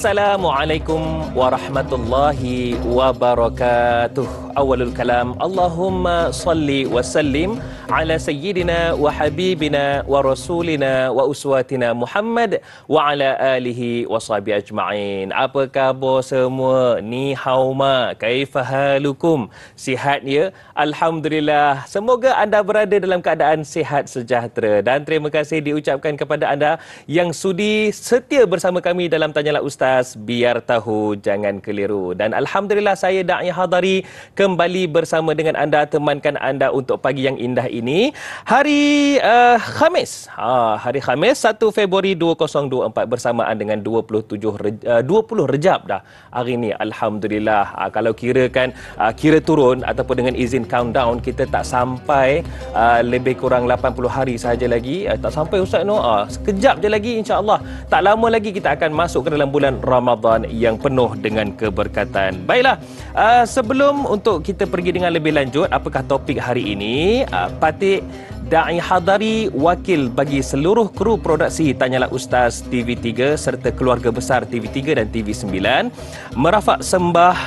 Assalamualaikum warahmatullahi wabarakatuh. Awalul kalam, Allahumma salli wa sallim ala sayyidina wa habibina wa rasulina wa uswatina Muhammad wa ala alihi wa sahbihi ajma'in. Apa khabar semua? Ni hauma, kaifahalukum? Sihat ya? Alhamdulillah. Semoga anda berada dalam keadaan sihat sejahtera. Dan terima kasih diucapkan kepada anda yang sudi setia bersama kami dalam Tanyalah Ustaz, biar tahu jangan keliru. Dan Alhamdulillah saya Da'i Hadari kembali bersama dengan anda, temankan anda untuk pagi yang indah ini. Hari Khamis, hari Khamis 1 Februari 2024 bersamaan dengan 20 Rejab dah hari ini. Alhamdulillah. Kalau kirakan kira turun ataupun dengan izin countdown, kita tak sampai lebih kurang 80 hari sahaja lagi. Tak sampai Ustaz sekejap je lagi, insya-Allah. Tak lama lagi kita akan masuk ke dalam bulan Ramadan yang penuh dengan keberkatan. Baiklah, sebelum untuk kita pergi dengan lebih lanjut, apakah topik hari ini? Patik Da'i Hadari, wakil bagi seluruh kru produksi Tanyalah Ustaz TV3 serta keluarga besar TV3 dan TV9, merafak sembah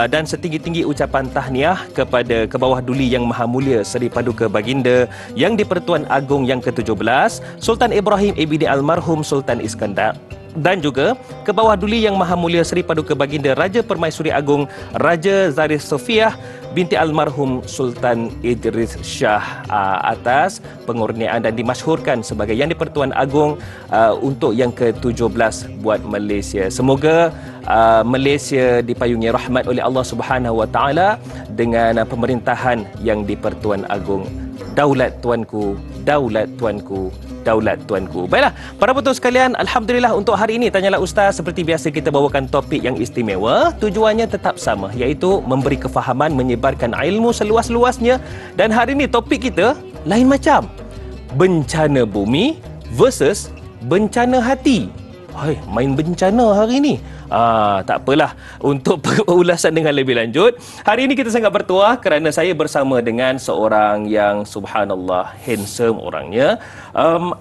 dan setinggi-tinggi ucapan tahniah kepada ke bawah duli Yang Maha Mulia Seri Paduka Baginda Yang di-Pertuan Agong yang ke-17 Sultan Ibrahim ABD Almarhum Sultan Iskandar, dan juga ke bawah duli Yang Maha Mulia Seri Paduka Baginda Raja Permaisuri Agong Raja Zarif Sofiah binti Almarhum Sultan Idris Shah atas pengurniaan dan dimasyhurkan sebagai Yang di-Pertuan Agong untuk yang ke-17 buat Malaysia. Semoga Malaysia dipayungi rahmat oleh Allah Subhanahu Wa Taala dengan pemerintahan Yang di-Pertuan Agong. Daulat tuanku, daulat tuanku, daulat tuanku. Baiklah, para penonton sekalian, Alhamdulillah untuk hari ini Tanyalah Ustaz seperti biasa kita bawakan topik yang istimewa. Tujuannya tetap sama, iaitu memberi kefahaman, menyebarkan ilmu seluas-luasnya. Dan hari ini topik kita lain macam. Bencana bumi versus bencana hati. Hai, main bencana hari ini. Tak apalah, untuk ulasan dengan lebih lanjut, hari ini kita sangat bertuah kerana saya bersama dengan seorang yang subhanallah handsome orangnya.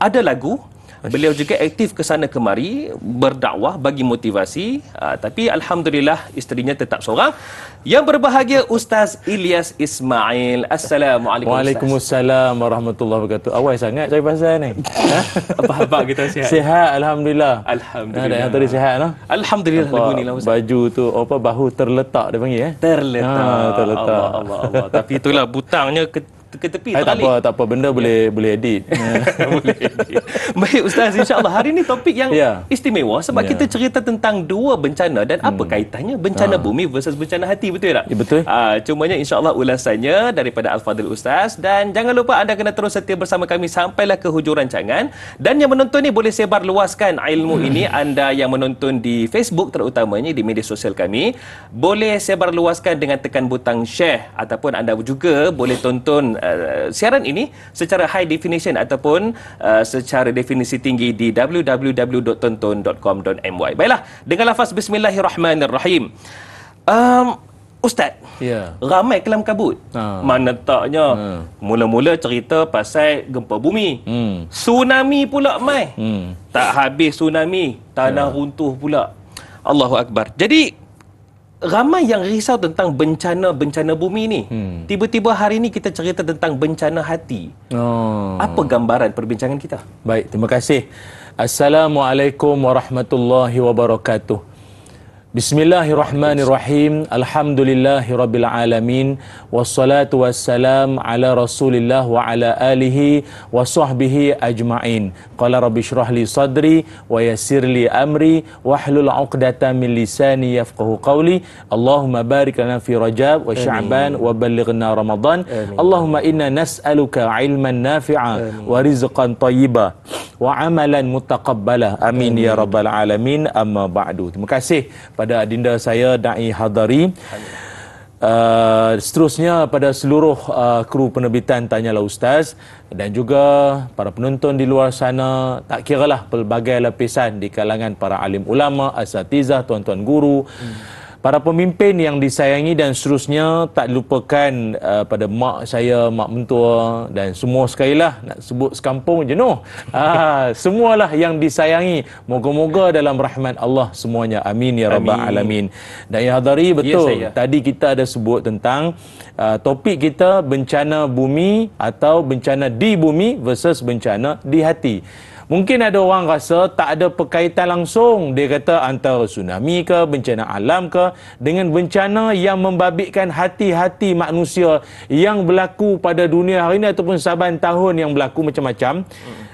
Ada lagu, beliau juga aktif ke sana kemari berdakwah, bagi motivasi, tapi alhamdulillah isterinya tetap seorang. Yang berbahagia Ustaz Ilyas Ismail. Assalamualaikum. Waalaikumsalam warahmatullahi wabarakatuh. Awal sangat cari pasal ni. Apa kita sihat? Sihat, alhamdulillah. Alhamdulillah. Yang tadi sihat lah. Alhamdulillah. Baju tu bahu terletak dia panggil Terletak. Terletak. Allah. Tapi itulah butangnya ke tepi. Tak apa, benda boleh edit. Boleh edit. Baik Ustaz, insya-Allah hari ini topik yang istimewa sebab kita cerita tentang dua bencana dan apa kaitannya bencana bumi versus bencana hati, betul tak? Ya, betul. Cumanya insya-Allah ulasannya daripada Al-Fadhil Ustaz, dan jangan lupa anda kena terus setia bersama kami sampailah ke hujung rancangan. Dan yang menonton ni boleh sebar luaskan ilmu ini. Anda yang menonton di Facebook terutamanya di media sosial kami, boleh sebar luaskan dengan tekan butang share, ataupun anda juga boleh tonton siaran ini secara high definition ataupun secara definisi tinggi di www.tonton.com.my. Baiklah, dengan lafaz bismillahirrahmanirrahim. Ustaz, ramai kelam kabut. Mana taknya mula-mula cerita pasal gempa bumi, tsunami pula mai. Tak habis tsunami, tanah runtuh pula. Allahu Akbar. Jadi ramai yang risau tentang bencana bumi ni. Tiba-tiba hari ni kita cerita tentang bencana hati. Apa gambaran perbincangan kita? Baik, terima kasih. Assalamualaikum warahmatullahi wabarakatuh. Bismillahirrahmanirrahim. Alhamdulillahirabbil alamin. Wassalatu wassalam ala Rasulillah wa ala alihi wa sahbihi ajma'in. Qala rabbi shrah li sadri wa yassir li amri wahlul 'uqdatam min lisani yafqahu qawli. Allahumma barik lana fi Rajab wa Sya'ban wa ballighna Ramadan. Allahumma inna nas'aluka 'ilman nafi'a wa rizqan thayyiba wa 'amalan mutaqabbala. Amin ya rabbal alamin. Amma ba'du. Terima kasih pada adinda saya Da'i Hadari. Seterusnya pada seluruh kru penerbitan Tanyalah Ustaz dan juga para penonton di luar sana, tak kiralah pelbagai lapisan di kalangan para alim ulama, asatizah, tuan-tuan guru, Para pemimpin yang disayangi dan seterusnya, tak lupakan pada mak saya, mak mentua dan semua sekali lah, nak sebut sekampung jenuh. Semualah yang disayangi. Moga-moga dalam rahmat Allah semuanya. Amin ya rabbal alamin. Dan ya hadari, betul. Tadi kita ada sebut tentang topik kita bencana bumi atau bencana di bumi versus bencana di hati. Mungkin ada orang rasa tak ada perkaitan langsung. Dia kata antara tsunami ke, bencana alam ke, dengan bencana yang membabitkan hati-hati manusia yang berlaku pada dunia hari ini ataupun saban tahun yang berlaku macam-macam.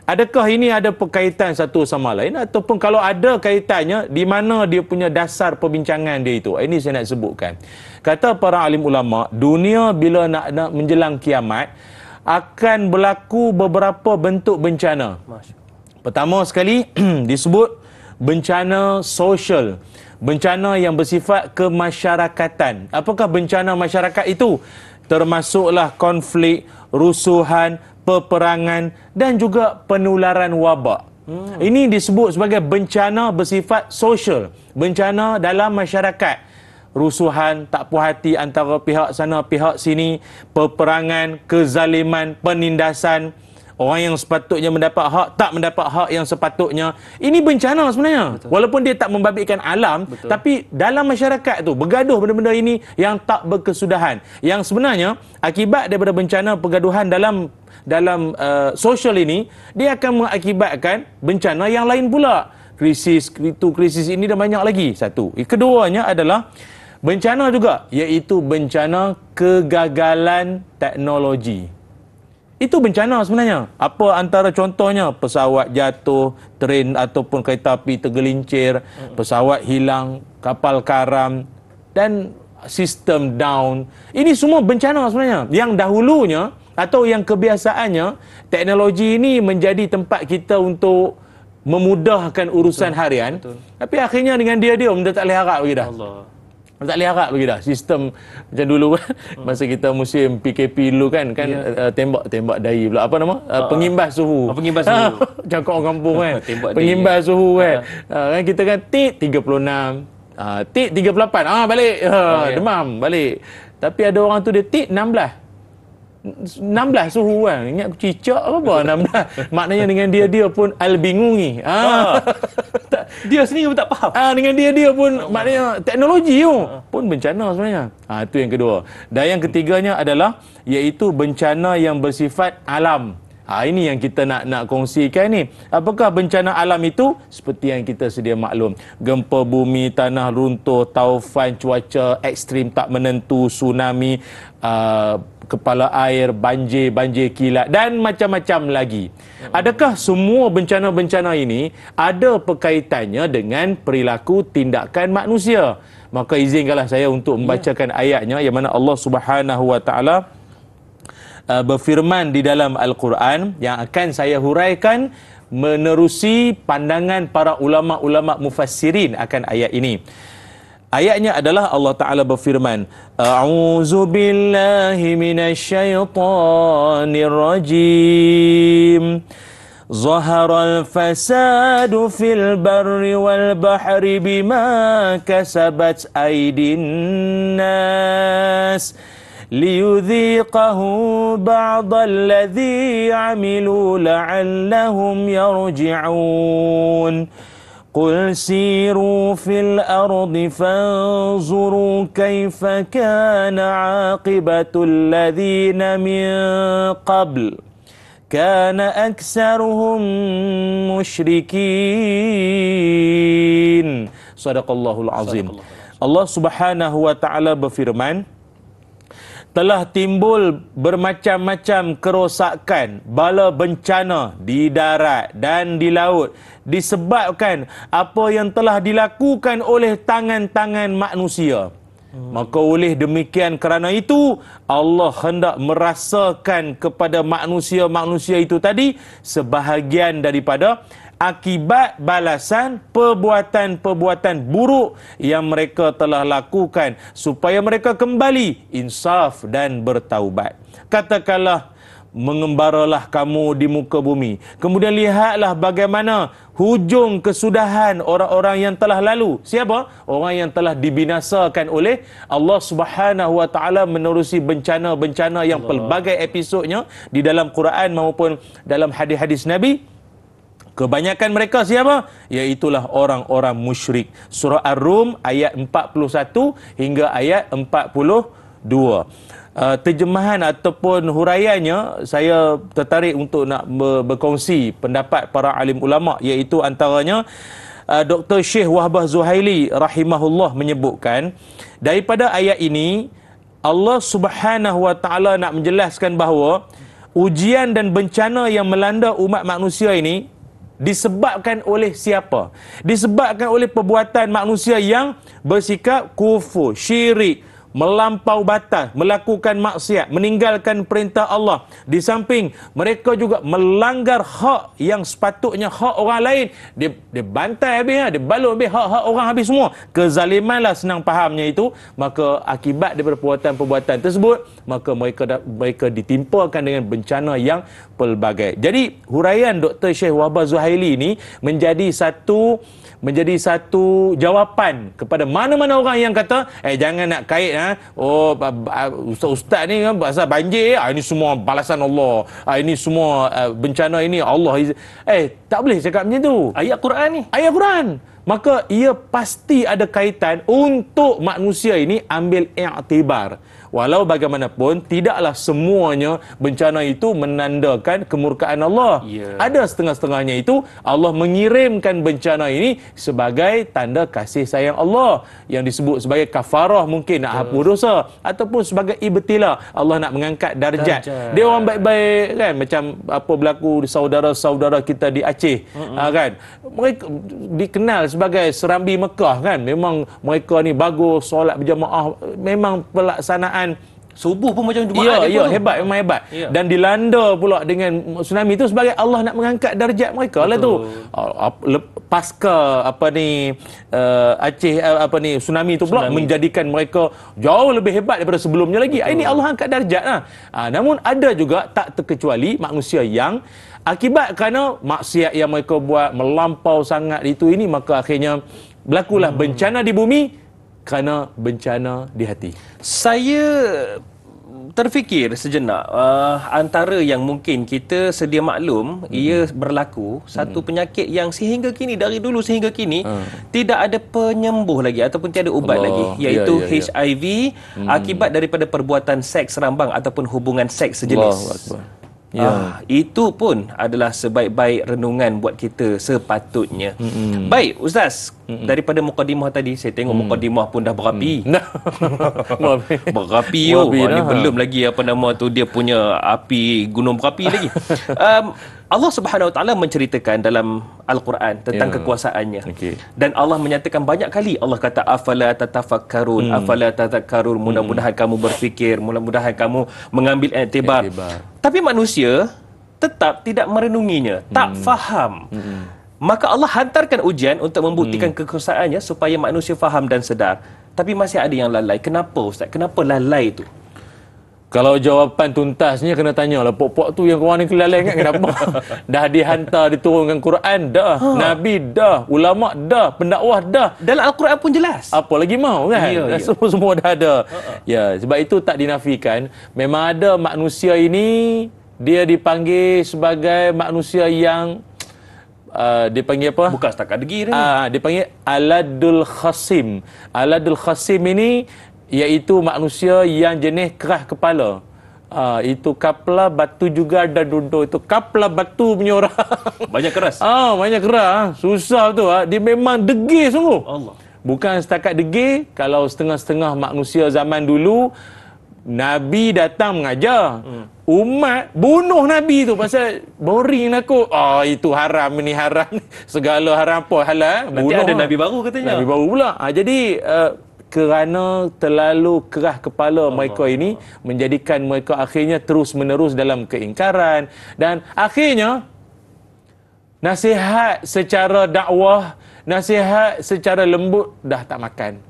Adakah ini ada perkaitan satu sama lain? Ataupun kalau ada kaitannya, di mana dia punya dasar perbincangan dia itu? Ini saya nak sebutkan. Kata para alim ulama, dunia bila nak menjelang kiamat, akan berlaku beberapa bentuk bencana. Pertama sekali disebut bencana sosial, bencana yang bersifat kemasyarakatan. Apakah bencana masyarakat itu? Termasuklah konflik, rusuhan, peperangan dan juga penularan wabak. Ini disebut sebagai bencana bersifat sosial, bencana dalam masyarakat. Rusuhan, tak puas hati antara pihak sana pihak sini, peperangan, kezaliman, penindasan. Orang yang sepatutnya mendapat hak tak mendapat hak yang sepatutnya. Ini bencana sebenarnya. Betul. Walaupun dia tak membabitkan alam, betul, tapi dalam masyarakat tu bergaduh benda-benda ini yang tak berkesudahan. Yang sebenarnya akibat daripada bencana pergaduhan dalam sosial ini, dia akan mengakibatkan bencana yang lain pula. Krisis itu, krisis ini dan banyak lagi. Satu. Keduanya adalah bencana juga, iaitu bencana kegagalan teknologi. Itu bencana sebenarnya. Apa antara contohnya? Pesawat jatuh, tren ataupun kereta api tergelincir, pesawat hilang, kapal karam dan sistem down. Ini semua bencana sebenarnya. Yang dahulunya atau yang kebiasaannya, teknologi ini menjadi tempat kita untuk memudahkan urusan harian. Betul. Tapi akhirnya dengan dia kita tak boleh harap lagi dah. Allah. Tak boleh harap lagi dah. Sistem macam dulu kan, masa kita musim PKP dulu kan, tembak dahi pula. Apa nama? Pengimbas suhu. Pengimbas suhu. Cakap orang kampung kan. Pengimbas suhu kan. Kan kita kan tik 36. Tik 38. Balik. Demam. Balik. Tapi ada orang tu dia tik 16 suhu kan. Ingat aku cicak apa 16. Maknanya dengan dia pun al-bingungi. Dia sendiri pun tak faham. Dengan dia pun maknanya teknologi pun bencana sebenarnya. Itu yang kedua. Dan yang ketiganya adalah iaitu bencana yang bersifat alam. Ini yang kita nak kongsikan ni. Apakah bencana alam itu? Seperti yang kita sedia maklum. Gempa bumi, tanah runtuh, taufan, cuaca ekstrim tak menentu, tsunami, kepala air, banjir kilat dan macam-macam lagi. Adakah semua bencana-bencana ini ada perkaitannya dengan perilaku tindakan manusia? Maka izinkanlah saya untuk membacakan ayatnya yang mana Allah Subhanahu Wa Taala berfirman di dalam Al-Quran yang akan saya huraikan menerusi pandangan para ulama-ulama mufassirin akan ayat ini. Ayatnya adalah Allah Ta'ala berfirman, A'udzu billahi minasyaitonir rajim. Zaharal fasadu fil barri wal bahri bima kasabat aydin nas liyudhiqahum ba'dalladhi 'amilu la'allahum yarji'un. Qul siru fil ardi fanzuru kaifa kana 'aqibatul ladzina min qabl kana aktsaruhum musyrikin. Shadaqallahul azim. Allah Subhanahu wa taala berfirman, telah timbul bermacam-macam kerosakan, bala bencana di darat dan di laut disebabkan apa yang telah dilakukan oleh tangan-tangan manusia. Maka oleh demikian kerana itu Allah hendak merasakan kepada manusia-manusia itu tadi sebahagian daripada akibat balasan perbuatan-perbuatan buruk yang mereka telah lakukan supaya mereka kembali insaf dan bertaubat. Katakanlah, mengembaralah kamu di muka bumi. Kemudian lihatlah bagaimana hujung kesudahan orang-orang yang telah lalu. Siapa? Orang yang telah dibinasakan oleh Allah Subhanahu wa taala menerusi bencana-bencana yang pelbagai episodnya di dalam Quran maupun dalam hadis-hadis Nabi. Kebanyakan mereka siapa? Iaitulah orang-orang musyrik. Surah Ar-Rum ayat 41 hingga ayat 42. Terjemahan ataupun huraiannya, saya tertarik untuk nak berkongsi pendapat para alim ulama, iaitu antaranya Dr. Syekh Wahbah Zuhaili rahimahullah menyebutkan, daripada ayat ini Allah Subhanahu wa taala nak menjelaskan bahawa ujian dan bencana yang melanda umat manusia ini disebabkan oleh siapa? Disebabkan oleh perbuatan manusia yang bersikap kufur, syirik, melampau batas, melakukan maksiat, meninggalkan perintah Allah. Di samping mereka juga melanggar hak yang sepatutnya hak orang lain. Dia bantai habis, dia balut habis hak-hak orang habis semua. Kezalimanlah senang fahamnya itu. Maka akibat daripada perbuatan-perbuatan tersebut, maka mereka ditimpakan dengan bencana yang pelbagai. Jadi huraian Dr. Syekh Wahbah Zuhaili ini menjadi satu jawapan kepada mana-mana orang yang kata jangan nak kait ustaz-ustaz ni pasal banjir, ini semua balasan Allah, ini semua bencana ini Allah. Tak boleh cakap macam tu. Ayat Quran ni, ayat Quran. Maka ia pasti ada kaitan untuk manusia ini ambil iktibar. Walau bagaimanapun, tidaklah semuanya bencana itu menandakan kemurkaan Allah. Ada setengah-setengahnya itu Allah mengirimkan bencana ini sebagai tanda kasih sayang Allah, yang disebut sebagai kafarah, mungkin nak hapus dosa, ataupun sebagai ibtila, Allah nak mengangkat darjat. Dia orang baik-baik kan, macam apa berlaku di saudara-saudara kita di Aceh, kan, mereka dikenal sebagai Serambi Mekah kan. Memang mereka ni bagus, solat berjamaah, memang pelaksanaan subuh pun macam Jumaat. Hebat, memang hebat. Dan dilanda pula dengan tsunami itu sebagai Allah nak mengangkat darjat mereka. Lah tu. Pasca Aceh tsunami itu pula menjadikan mereka jauh lebih hebat daripada sebelumnya lagi. Ini Allah angkat darjat lah. Namun ada juga tak terkecuali manusia yang akibat kerana maksiat yang mereka buat melampau sangat ini, maka akhirnya berlakulah bencana di bumi kerana bencana di hati. Saya terfikir sejenak, antara yang mungkin kita sedia maklum, ia berlaku satu penyakit yang sehingga kini, dari dulu sehingga kini tidak ada penyembuh lagi ataupun tiada ubat lagi, iaitu HIV akibat daripada perbuatan seks serambang ataupun hubungan seks sejenis. Itu pun adalah sebaik-baik renungan buat kita sepatutnya. Baik Ustaz, daripada mukadimah tadi, saya tengok mukadimah pun dah berapi. Berapi ni belum lagi dia punya api gunung berapi lagi. Allah Subhanahu Wa Taala menceritakan dalam Al-Quran tentang kekuasaannya. Dan Allah menyatakan banyak kali, Allah kata afala tatafakkarun, afala tadhakkarun, mudah-mudahan kamu berfikir, mudah-mudahan kamu mengambil iktibar. Tapi manusia tetap tidak merenunginya, tak faham. Maka Allah hantarkan ujian untuk membuktikan kekuasaannya supaya manusia faham dan sedar. Tapi masih ada yang lalai. Kenapa Ustaz? Kenapa lalai itu? Kalau jawapan tuntasnya kena tanyalah pok-pok tu yang korang ni kelalai kan, kenapa? Dah dihantar, diturunkan Quran dah, Nabi dah, ulama dah, pendakwah dah, dalam Al-Quran pun jelas. Apa lagi mau kan? Semua dah ada. Sebab itu tak dinafikan memang ada manusia ini, dia dipanggil sebagai manusia yang dipanggil apa? Bukan setakat degi dah. Dipanggil aladul khasim. Aladul khasim ini iaitu manusia yang jenis keras kepala. Itu kapla batu juga ada duduk. Itu kapla batu punya orang. Banyak keras. Banyak keras. Susah tu. Dia memang degil sungguh. Allah. Bukan setakat degil. Kalau setengah-setengah manusia zaman dulu, Nabi datang mengajar. Umat bunuh Nabi tu pasal boring aku. Itu haram, ini haram. Segala haram apa halal. Nanti ada Nabi baru katanya. Nabi baru pula. Jadi kerana terlalu keras kepala mereka ini, menjadikan mereka akhirnya terus-menerus dalam keingkaran. Dan akhirnya nasihat secara dakwah, nasihat secara lembut dah tak makan.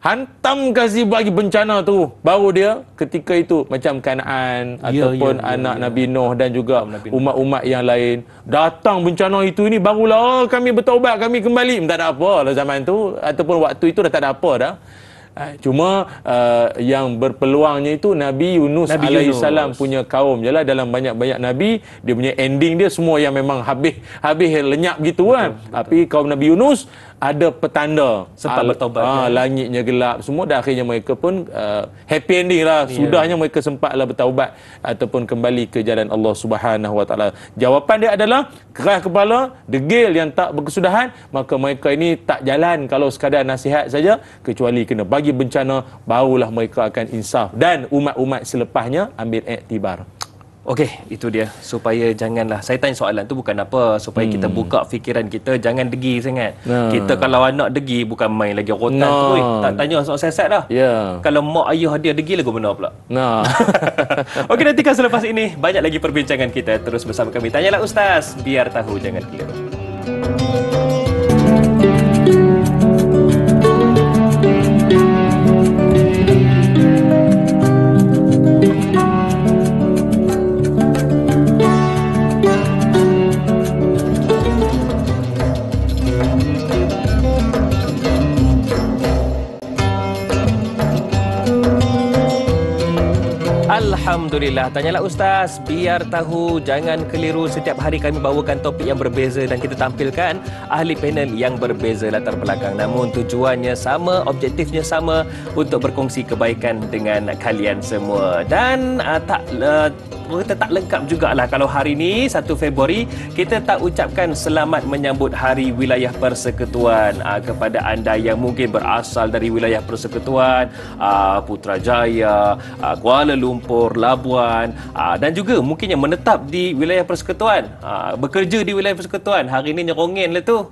hantam kasih bagi bencana tu, baru dia ketika itu macam Kanaan ataupun anak Nabi Nuh dan juga umat-umat yang lain datang bencana itu, ini barulah kami bertaubat, kami kembali. Tak ada apa lah zaman tu, ataupun waktu itu dah tak ada apa dah. Cuma yang berpeluangnya itu Nabi Yunus alaihissalam punya kaum je lah. Dalam banyak-banyak Nabi, dia punya ending dia semua yang memang habis lenyap gitu kan. Tapi kaum Nabi Yunus ada petanda sempat bertaubat, langitnya gelap semua, dan akhirnya mereka pun happy ending lah. Sudahnya mereka sempatlah bertaubat ataupun kembali ke jalan Allah Subhanahu Wa Taala. Jawapan dia adalah keras kepala, degil yang tak berkesudahan, maka mereka ini tak jalan kalau sekadar nasihat saja, kecuali kena bagi bencana, barulah mereka akan insaf dan umat-umat selepasnya ambil iktibar. Okey, itu dia. Supaya janganlah, saya tanya soalan tu bukan apa, supaya kita buka fikiran kita, jangan degi sangat. Kita kalau anak degi bukan main lagi rotan tu, tak tanya soal siasat dah. Kalau mak ayah dia degi lagu benar pula. Okey, nantikan selepas ini banyak lagi perbincangan kita. Terus bersama kami. Tanyalah Ustaz, biar tahu jangan keliru. Alhamdulillah. Tanyalah Ustaz, biar tahu jangan keliru. Setiap hari kami bawakan topik yang berbeza dan kita tampilkan ahli panel yang berbeza latar belakang. Namun tujuannya sama, objektifnya sama, untuk berkongsi kebaikan dengan kalian semua. Dan kita tak lengkap jugalah kalau hari ini 1 Februari kita tak ucapkan selamat menyambut Hari Wilayah Persekutuan kepada anda yang mungkin berasal dari wilayah persekutuan, Putrajaya, Kuala Lumpur, Labuan, dan juga mungkin yang menetap di wilayah persekutuan, bekerja di wilayah persekutuan. Hari ini nyerongin lah tu,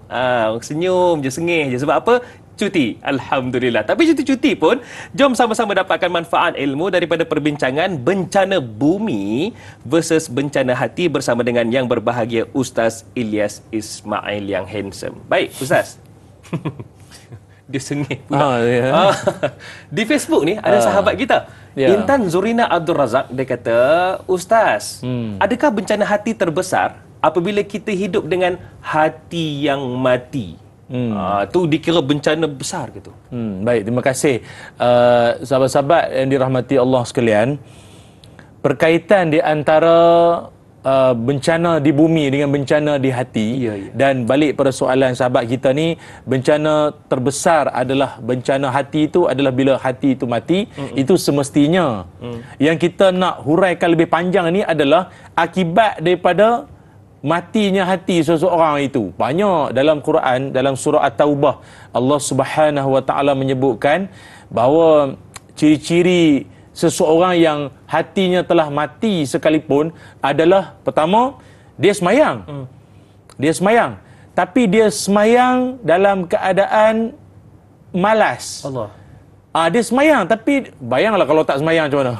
senyum je, sengih je. Sebab apa? Cuti. Alhamdulillah. Tapi cuti-cuti pun, jom sama-sama dapatkan manfaat ilmu daripada perbincangan bencana bumi versus bencana hati bersama dengan yang berbahagia Ustaz Ilyas Ismail yang handsome. Baik, Ustaz. Dia sengih pula. Di Facebook ni ada sahabat kita, Intan Zurina Abdul Razak. Dia kata, Ustaz, adakah bencana hati terbesar apabila kita hidup dengan hati yang mati? Tu dikira bencana besar gitu. Baik, terima kasih sahabat-sahabat yang dirahmati Allah sekalian. Perkaitan di antara bencana di bumi dengan bencana di hati, dan balik pada soalan sahabat kita ni, bencana terbesar adalah bencana hati itu adalah bila hati itu mati. Itu semestinya. Yang kita nak huraikan lebih panjang ni adalah akibat daripada matinya hati seseorang itu. Banyak dalam Quran, dalam surah At-Taubah, Allah Subhanahu Wa Taala menyebutkan bahawa ciri-ciri seseorang yang hatinya telah mati sekalipun adalah, pertama, dia semayang. Dia semayang, tapi dia semayang dalam keadaan malas. Dia semayang, tapi bayanglah kalau tak semayang macam mana.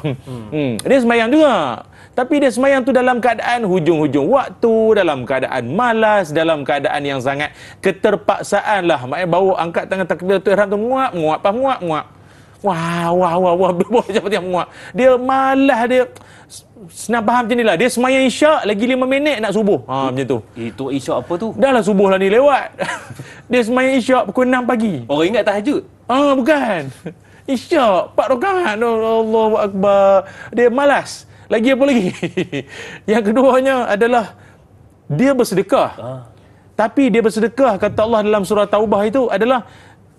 Dia semayang juga, tapi dia semayang tu dalam keadaan hujung-hujung waktu, dalam keadaan malas, dalam keadaan yang sangat keterpaksaan lah. Maknanya baru angkat tangan takbiratul ihram tu, muak. Wah, bawa seperti yang muak. Dia malas, dia senang faham macam ni lah. Dia semayang isyak, lagi 5 minit nak subuh. Macam tu. Itu isyak apa tu? Dah lah subuh lah ni lewat. Dia semayang isyak pukul 6 pagi. Orang ingat tahajud? Bukan. Isyak 4 rakaat. Allahu Akbar. Dia malas. Lagi apa lagi? Yang keduanya adalah dia bersedekah. Tapi dia bersedekah, kata Allah dalam surah Taubah itu, adalah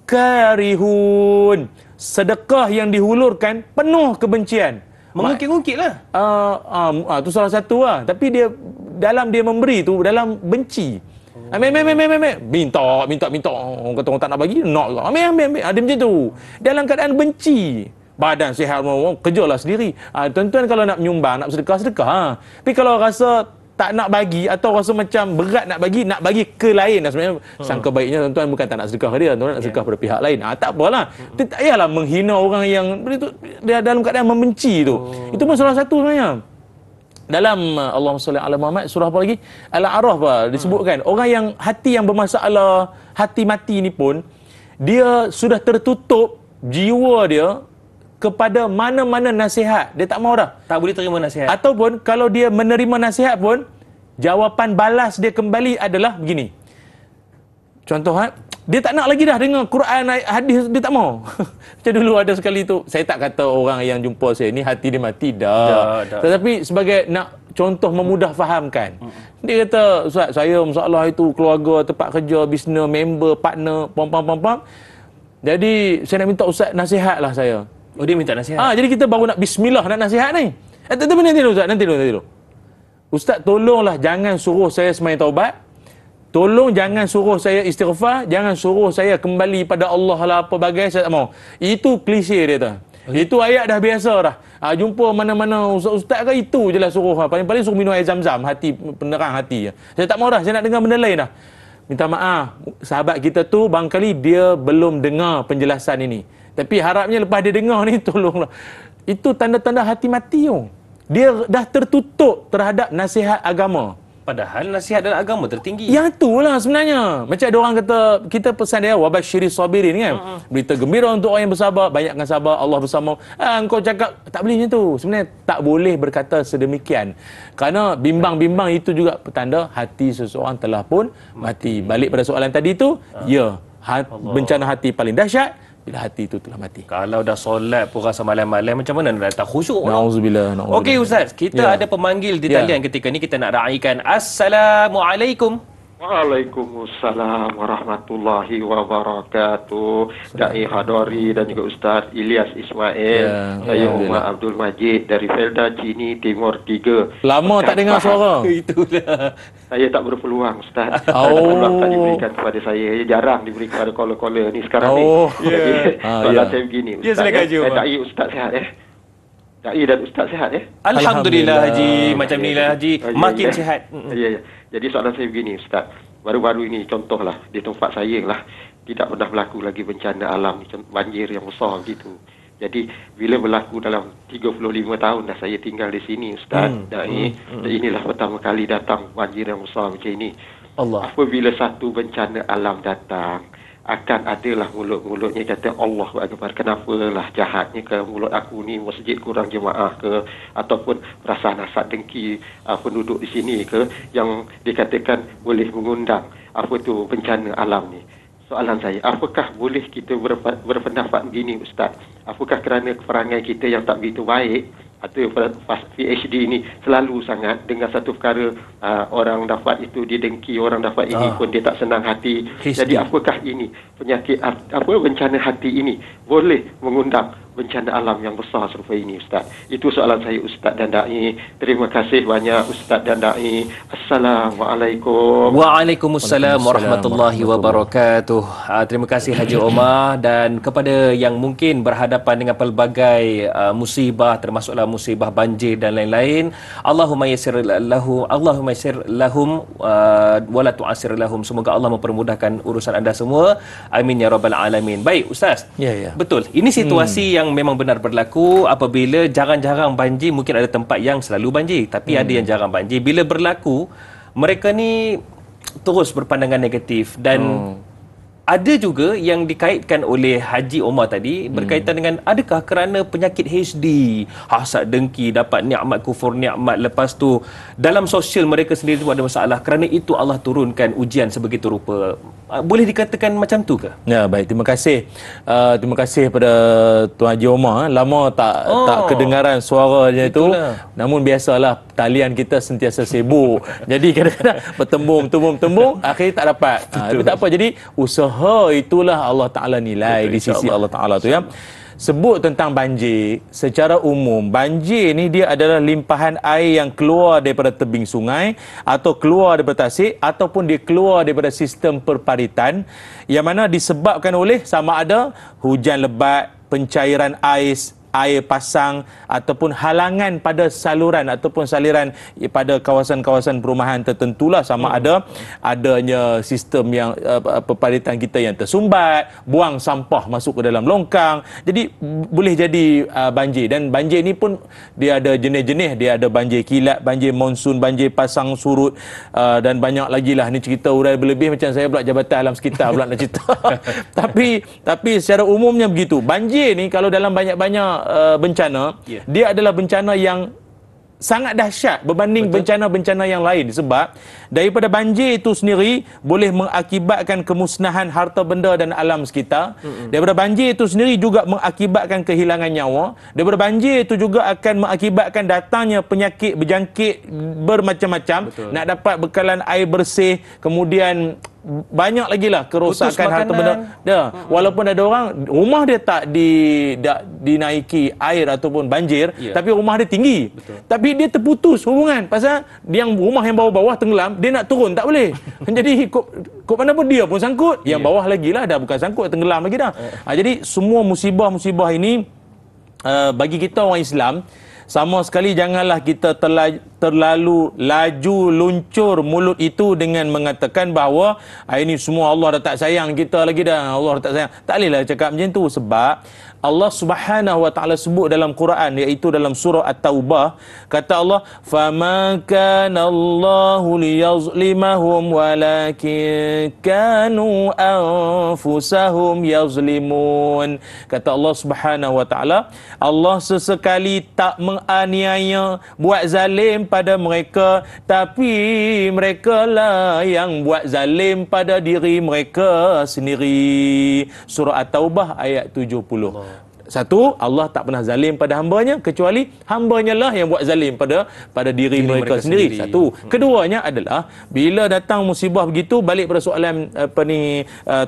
karihun. Sedekah yang dihulurkan penuh kebencian. Mengungkit-ungkit lah. Tu salah satu lah. Tapi dia dalam dia memberi tu, dalam benci. Minta. Orang kata orang tak nak bagi, nak lah. Ambil. Dia macam tu. Dalam keadaan benci. Badan sihat, kerjalah sendiri. Tuan-tuan kalau nak menyumbang, nak sedekah. Tapi kalau rasa tak nak bagi atau rasa macam berat nak bagi ke lain, sebenarnya sangka baiknya tuan-tuan bukan tak nak sedekah dia, tuan-tuan nak sedekah pada pihak lain. Tak apalah. Tak payahlah menghina orang yang dia dalam keadaan membenci tu. Itu pun salah satu sebenarnya. Dalam Allahumma salli ala Muhammad, surah apa lagi? Al-A'raf disebutkan, orang yang hati yang bermasalah, hati mati ni pun dia sudah tertutup jiwa dia kepada mana-mana nasihat. Dia tak mau dah. Tak boleh terima nasihat. Ataupun kalau dia menerima nasihat pun, jawapan balas dia kembali adalah begini. Contoh, dia tak nak lagi dah dengar Quran, hadis, dia tak mau. Macam dulu ada sekali tu, saya tak kata orang yang jumpa saya ni hati dia mati, dah. Tetapi sebagai nak contoh memudah fahamkan. Dia kata, Ustaz, saya masalah itu keluarga, tempat kerja, bisnes, member, partner, pom-pom. Jadi saya nak minta Ustaz nasihat lah saya. Oh, dia minta nasihat. Jadi kita baru nak bismillah nak nasihat ni. Tapi nanti dulu Ustaz, nanti dulu. Ustaz, tolonglah jangan suruh saya sembahyang taubat. Tolong jangan suruh saya istighfar, jangan suruh saya kembali pada Allah lah apa bagai, saya tak mau. Itu klise dia tu. Itu ayat dah biasa dah. Jumpa mana-mana ustaz ke itu je lah suruh. Paling-paling suruh minum air zam-zam, hati penerang hati. Saya tak mau dah, saya nak dengar benda lain dah. Minta maaf, sahabat kita tu barangkali dia belum dengar penjelasan ini. Tapi harapnya lepas dia dengar ni, tolonglah. Itu tanda-tanda hati mati tu. Dia dah tertutup terhadap nasihat agama. Padahal nasihat dalam agama tertinggi. Yang itulah sebenarnya. Macam ada orang kata, kita pesan dia, wabashiri sabirin kan. Berita gembira untuk orang yang bersabar, banyakkan sabar, Allah bersama. Engkau cakap, tak boleh macam tu. Sebenarnya tak boleh berkata sedemikian. Kerana bimbang-bimbang itu juga petanda hati seseorang telah pun mati. Balik pada soalan tadi tu, bencana hati paling dahsyat bila hati itu telah mati. Kalau dah solat pun rasa malam-malam, macam mana nak datang khusyuk? Nauzubillah. Okey Ustaz, kita ada pemanggil di talian ketika ni, kita nak raikan. Assalamualaikum. Waalaikumsalam warahmatullahi wabarakatuh. Da'i Hadori dan juga Ustaz Ilyas Ismail. Saya Umar Abdul Majid dari Felda Cini Timur 3. Lama tak dengar suara. Itulah. Saya tak berpeluang Ustaz. Peluang tak diberikan kepada saya. Jarang diberi kepada caller-caller ni sekarang ni. Jadi soalan saya begini Ustaz. Da'i Ustaz sihat Da'i dan Ustaz sihat Alhamdulillah Haji. Macam ni lah Haji. Makin sihat. Ya. Jadi soalan saya begini Ustaz. Baru-baru ini contohlah di tempat saya lah, tidak pernah berlaku lagi bencana alam, banjir yang besar gitu. Jadi bila berlaku dalam 35 tahun dah saya tinggal di sini Ustaz. Inilah pertama kali datang banjir yang besar macam ini. Apabila satu bencana alam datang, akan adalah mulut-mulutnya kata Allahu Akbar, kenapalah jahatnya ke mulut aku ni, masjid kurang jemaah ke, ataupun perasaan hasad dengki penduduk di sini ke, yang dikatakan boleh mengundang apa tu bencana alam ni. Soalan saya, apakah boleh kita berpendapat begini Ustaz? Apakah kerana perangai kita yang tak begitu baik, atau PhD ini selalu sangat dengan satu perkara orang dapat itu didengki, orang dapat ini pun dia tak senang hati. Jadi apakah ini penyakit, apa bencana hati ini boleh mengundang bencana alam yang besar serupa ini Ustaz? Itu soalan saya Ustaz dan Da'i. Terima kasih banyak Ustaz dan Da'i. Assalamualaikum. Waalaikumsalam warahmatullahi wabarakatuh. Terima kasih Haji Omar. Dan kepada yang mungkin berhadapan dengan pelbagai musibah, termasuklah musibah banjir dan lain-lain, Allahumma yassir lahum wa la tu'assir lahum. Semoga Allah mempermudahkan urusan anda semua. Amin ya rabbal alamin. Baik Ustaz. Betul. Ini situasi yang memang benar berlaku apabila jarang-jarang banjir. Mungkin ada tempat yang selalu banjir, tapi ada yang jarang banjir. Bila berlaku, mereka ni terus berpandangan negatif. Dan ada juga yang dikaitkan oleh Haji Omar tadi berkaitan dengan adakah kerana penyakit HD, hasad dengki, dapat nikmat kufur nikmat, lepas tu dalam sosial mereka sendiri tu ada masalah, kerana itu Allah turunkan ujian sebegitu rupa. Boleh dikatakan macam tu ke? Ya, baik, terima kasih. Terima kasih pada Tuan Haji Omar. Lama tak kedengaran suaranya itu. Namun biasalah, talian kita sentiasa sibuk. Jadi kadang-kadang bertembung, akhirnya tak dapat. Tapi tak apa. Jadi usaha itulah Allah Ta'ala nilai di sisi Allah Ta'ala tu ya. Sebut tentang banjir, secara umum banjir ni dia adalah limpahan air yang keluar daripada tebing sungai, atau keluar daripada tasik, ataupun dia keluar daripada sistem perparitan, yang mana disebabkan oleh sama ada hujan lebat, pencairan ais, air pasang ataupun halangan pada saluran ataupun saliran pada kawasan-kawasan perumahan tertentulah, sama ada adanya sistem yang pepalitan kita yang tersumbat, buang sampah masuk ke dalam longkang, jadi boleh jadi banjir. Dan banjir ni pun dia ada jenis-jenis, dia ada banjir kilat, banjir monsun, banjir pasang surut, dan banyak lagi lah. Ni cerita urai berlebih macam saya pula Jabatan Alam Sekitar pula nak cerita. tapi secara umumnya begitu. Banjir ni kalau dalam banyak-banyak bencana, dia adalah bencana yang sangat dahsyat berbanding bencana-bencana yang lain, sebab daripada banjir itu sendiri boleh mengakibatkan kemusnahan harta benda dan alam sekitar. Daripada banjir itu sendiri juga mengakibatkan kehilangan nyawa. Daripada banjir itu juga akan mengakibatkan datangnya penyakit berjangkit bermacam-macam. Nak dapat bekalan air bersih, kemudian banyak lagi lah kerosakan harta benda. Walaupun ada orang rumah dia tak dinaiki air ataupun banjir, tapi rumah dia tinggi. Tapi dia terputus hubungan pasal yang rumah yang bawah-bawah tenggelam, dia nak turun tak boleh. Jadi kok mana pun dia pun sangkut. Yang bawah lagi lah dah bukan sangkut, tenggelam lagi dah. Jadi semua musibah-musibah ini bagi kita orang Islam, sama sekali janganlah kita terlalu laju luncur mulut itu dengan mengatakan bahawa ini semua Allah dah tak sayang kita lagi dah, Allah dah tak sayang. Tak bolehlah cakap macam tu, sebab Allah Subhanahu wa taala sebut dalam Quran, iaitu dalam surah At-Taubah, kata Allah, "Fama kana Allahu liyazlimahum walakin kanu anfusahum yazlimun." Kata Allah Subhanahu wa taala, Allah sesekali tak menganiaya, buat zalim pada mereka, tapi mereka lah yang buat zalim pada diri mereka sendiri. Surah At-Taubah ayat 70. Satu, Allah tak pernah zalim pada hambanya, kecuali hambanya lah yang buat zalim pada diri mereka sendiri. Satu. Keduanya adalah bila datang musibah begitu, balik pada soalan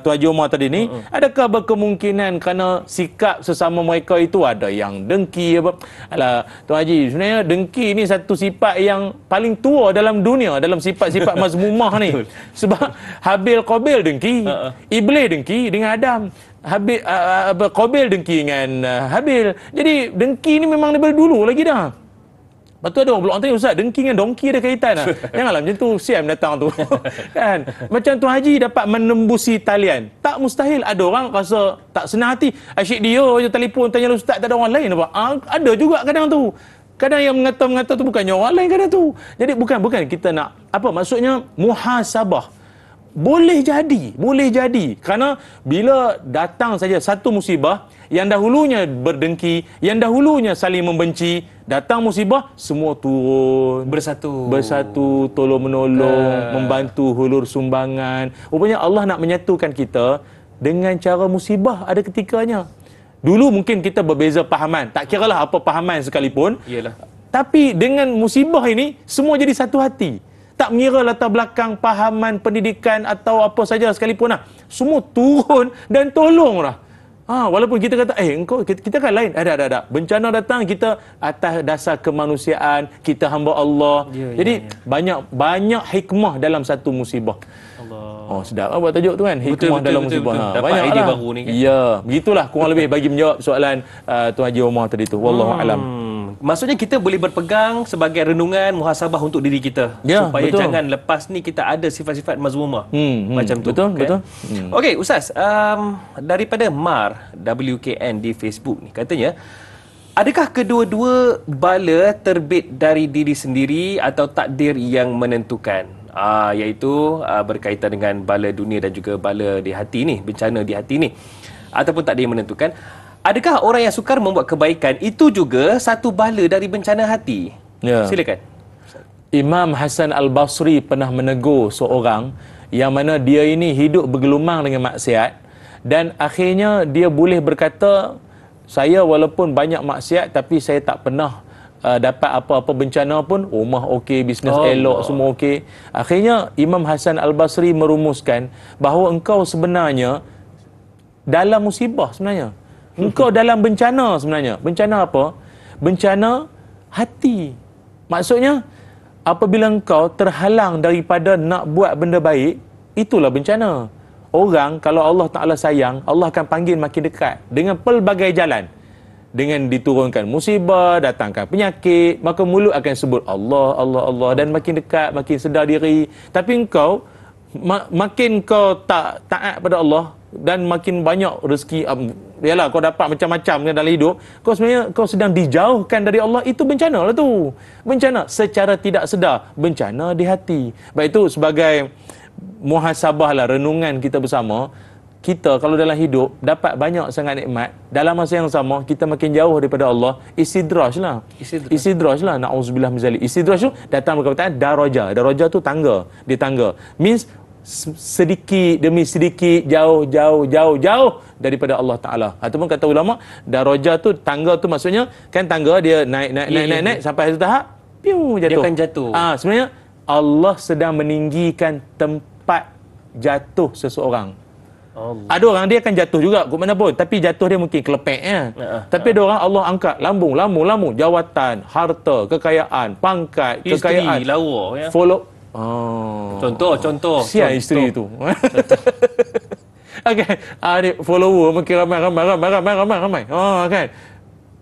Tuan Haji Omar tadi ni, adakah berkemungkinan kerana sikap sesama mereka itu ada yang dengki apa? Alah Tuan Haji, sebenarnya dengki ni satu sifat yang paling tua dalam dunia, dalam sifat-sifat mazmumah ni. Sebab Habil Qabil dengki, Iblis dengki dengan Adam, Qabil dengki dengan Habil. Jadi dengki ni memang daripada dulu lagi dah. Lepas tu ada orang tanya, Ustaz, dengki dengan dongki ada kaitan tak? Janganlah macam tu, siam datang tu. Kan? Macam Tuan Haji dapat menembusi talian, tak mustahil ada orang rasa tak senang hati, asyik dia je telefon tanya Ustaz, tak ada orang lain apa? Ada juga kadang tu. Kadang yang mengata-mengata tu bukannya orang lain kadang tu. Jadi bukan kita nak apa, maksudnya muhasabah. Boleh jadi. Kerana bila datang saja satu musibah, yang dahulunya berdengki, yang dahulunya saling membenci, datang musibah, semua turun. Bersatu, tolong-menolong, membantu hulur sumbangan. Rupanya Allah nak menyatukan kita dengan cara musibah ada ketikanya. Dulu mungkin kita berbeza pahaman, tak kiralah apa pahaman sekalipun. Yalah. Tapi dengan musibah ini, semua jadi satu hati. Tak mengira latar belakang, pahaman, pendidikan atau apa saja sekalipun lah. Semua turun dan tolonglah. Walaupun kita kata, kita kan lain. Ada. Bencana datang, kita atas dasar kemanusiaan, kita hamba Allah. Jadi banyak hikmah dalam satu musibah. Allah. Sedap lah buat tajuk tu kan. Hikmah dalam musibah. Dapat idea baru ni kan. Ya, begitulah kurang lebih bagi menjawab soalan Tuan Haji Omar tadi tu. Wallahu alam. Maksudnya kita boleh berpegang sebagai renungan muhasabah untuk diri kita, supaya jangan lepas ni kita ada sifat-sifat mazmumah macam tu. Betul. Okey Ustaz, daripada Mar WKN di Facebook ni katanya, adakah kedua-dua bala terbit dari diri sendiri atau takdir yang menentukan? Iaitu berkaitan dengan bala dunia dan juga bala di hati ni, bencana di hati ni, ataupun takdir yang menentukan. Adakah orang yang sukar membuat kebaikan itu juga satu bala dari bencana hati? Silakan. Imam Hasan Al-Basri pernah menegur seorang yang mana dia ini hidup bergelumang dengan maksiat, dan akhirnya dia boleh berkata, saya walaupun banyak maksiat tapi saya tak pernah dapat apa-apa bencana pun, rumah okey, bisnes elok, semua okey. Akhirnya Imam Hasan Al-Basri merumuskan bahawa engkau sebenarnya dalam musibah sebenarnya. Engkau dalam bencana sebenarnya. Bencana apa? Bencana hati. Maksudnya, apabila engkau terhalang daripada nak buat benda baik, itulah bencana. Orang, kalau Allah Ta'ala sayang, Allah akan panggil makin dekat dengan pelbagai jalan. dengan diturunkan musibah, datangkan penyakit, maka mulut akan sebut Allah, Allah, Allah, dan makin dekat, makin sedar diri. Tapi engkau makin kau taat pada Allah dan makin banyak rezeki, yalah kau dapat macam-macam dalam hidup, kau sebenarnya kau sedang dijauhkan dari Allah. Itu bencana lah tu. Bencana secara tidak sedar, bencana di hati. Baik, itu sebagai muhasabah lah, renungan kita bersama. Kita kalau dalam hidup dapat banyak sangat nikmat, dalam masa yang sama kita makin jauh daripada Allah. Istidraj lah. Na'udzubillah min zalik. Istidraj tu datang perkataan daraja. Daraja tu tangga. Dia tangga. Means sedikit demi sedikit, jauh daripada Allah Ta'ala. Ataupun kata ulama, daraja tu, tangga tu maksudnya, kan tangga dia naik sampai satu tahap, piu, jatuh. Dia akan jatuh. Sebenarnya Allah sedang meninggikan tempat jatuh seseorang. Allah. Ada orang dia akan jatuh juga ke mana pun, tapi jatuh dia mungkin kelepek tapi ada orang Allah angkat lambung, jawatan, harta, kekayaan, pangkat, isteri, kekayaan, lawa ya. Follow. Contoh. Siapa isteri tu? Okey, dia follower makin ramai. Kan.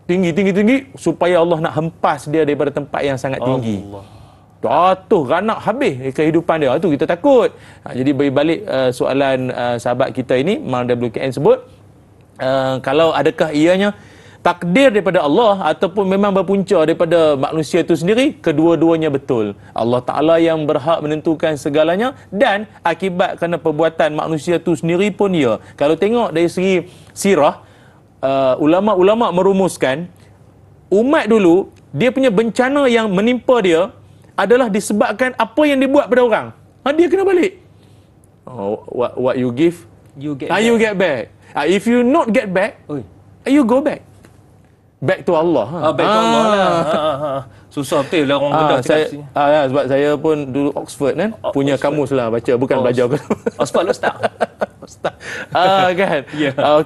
Tinggi supaya Allah nak hempas dia daripada tempat yang sangat tinggi. Jatuh ranak habis kehidupan dia. Itu kita takut. Jadi berbalik soalan sahabat kita ini, Mal WKN sebut, kalau adakah ianya takdir daripada Allah ataupun memang berpunca daripada manusia itu sendiri, kedua-duanya betul. Allah Ta'ala yang berhak menentukan segalanya, dan akibat kerana perbuatan manusia itu sendiri pun ya. Kalau tengok dari segi sirah, ulama-ulama merumuskan, umat dulu, dia punya bencana yang menimpa dia adalah disebabkan apa yang dibuat pada orang. Dia kena balik. What you give, you get back. If you not get back, you go back. Back to Allah. Back to Allah lah. Susah betul lah orang bedah cakap sini. Sebab saya pun dulu Oxford kan, punya Oxford. Kamus lah baca, bukan belajar. Oxford lu start. Kan.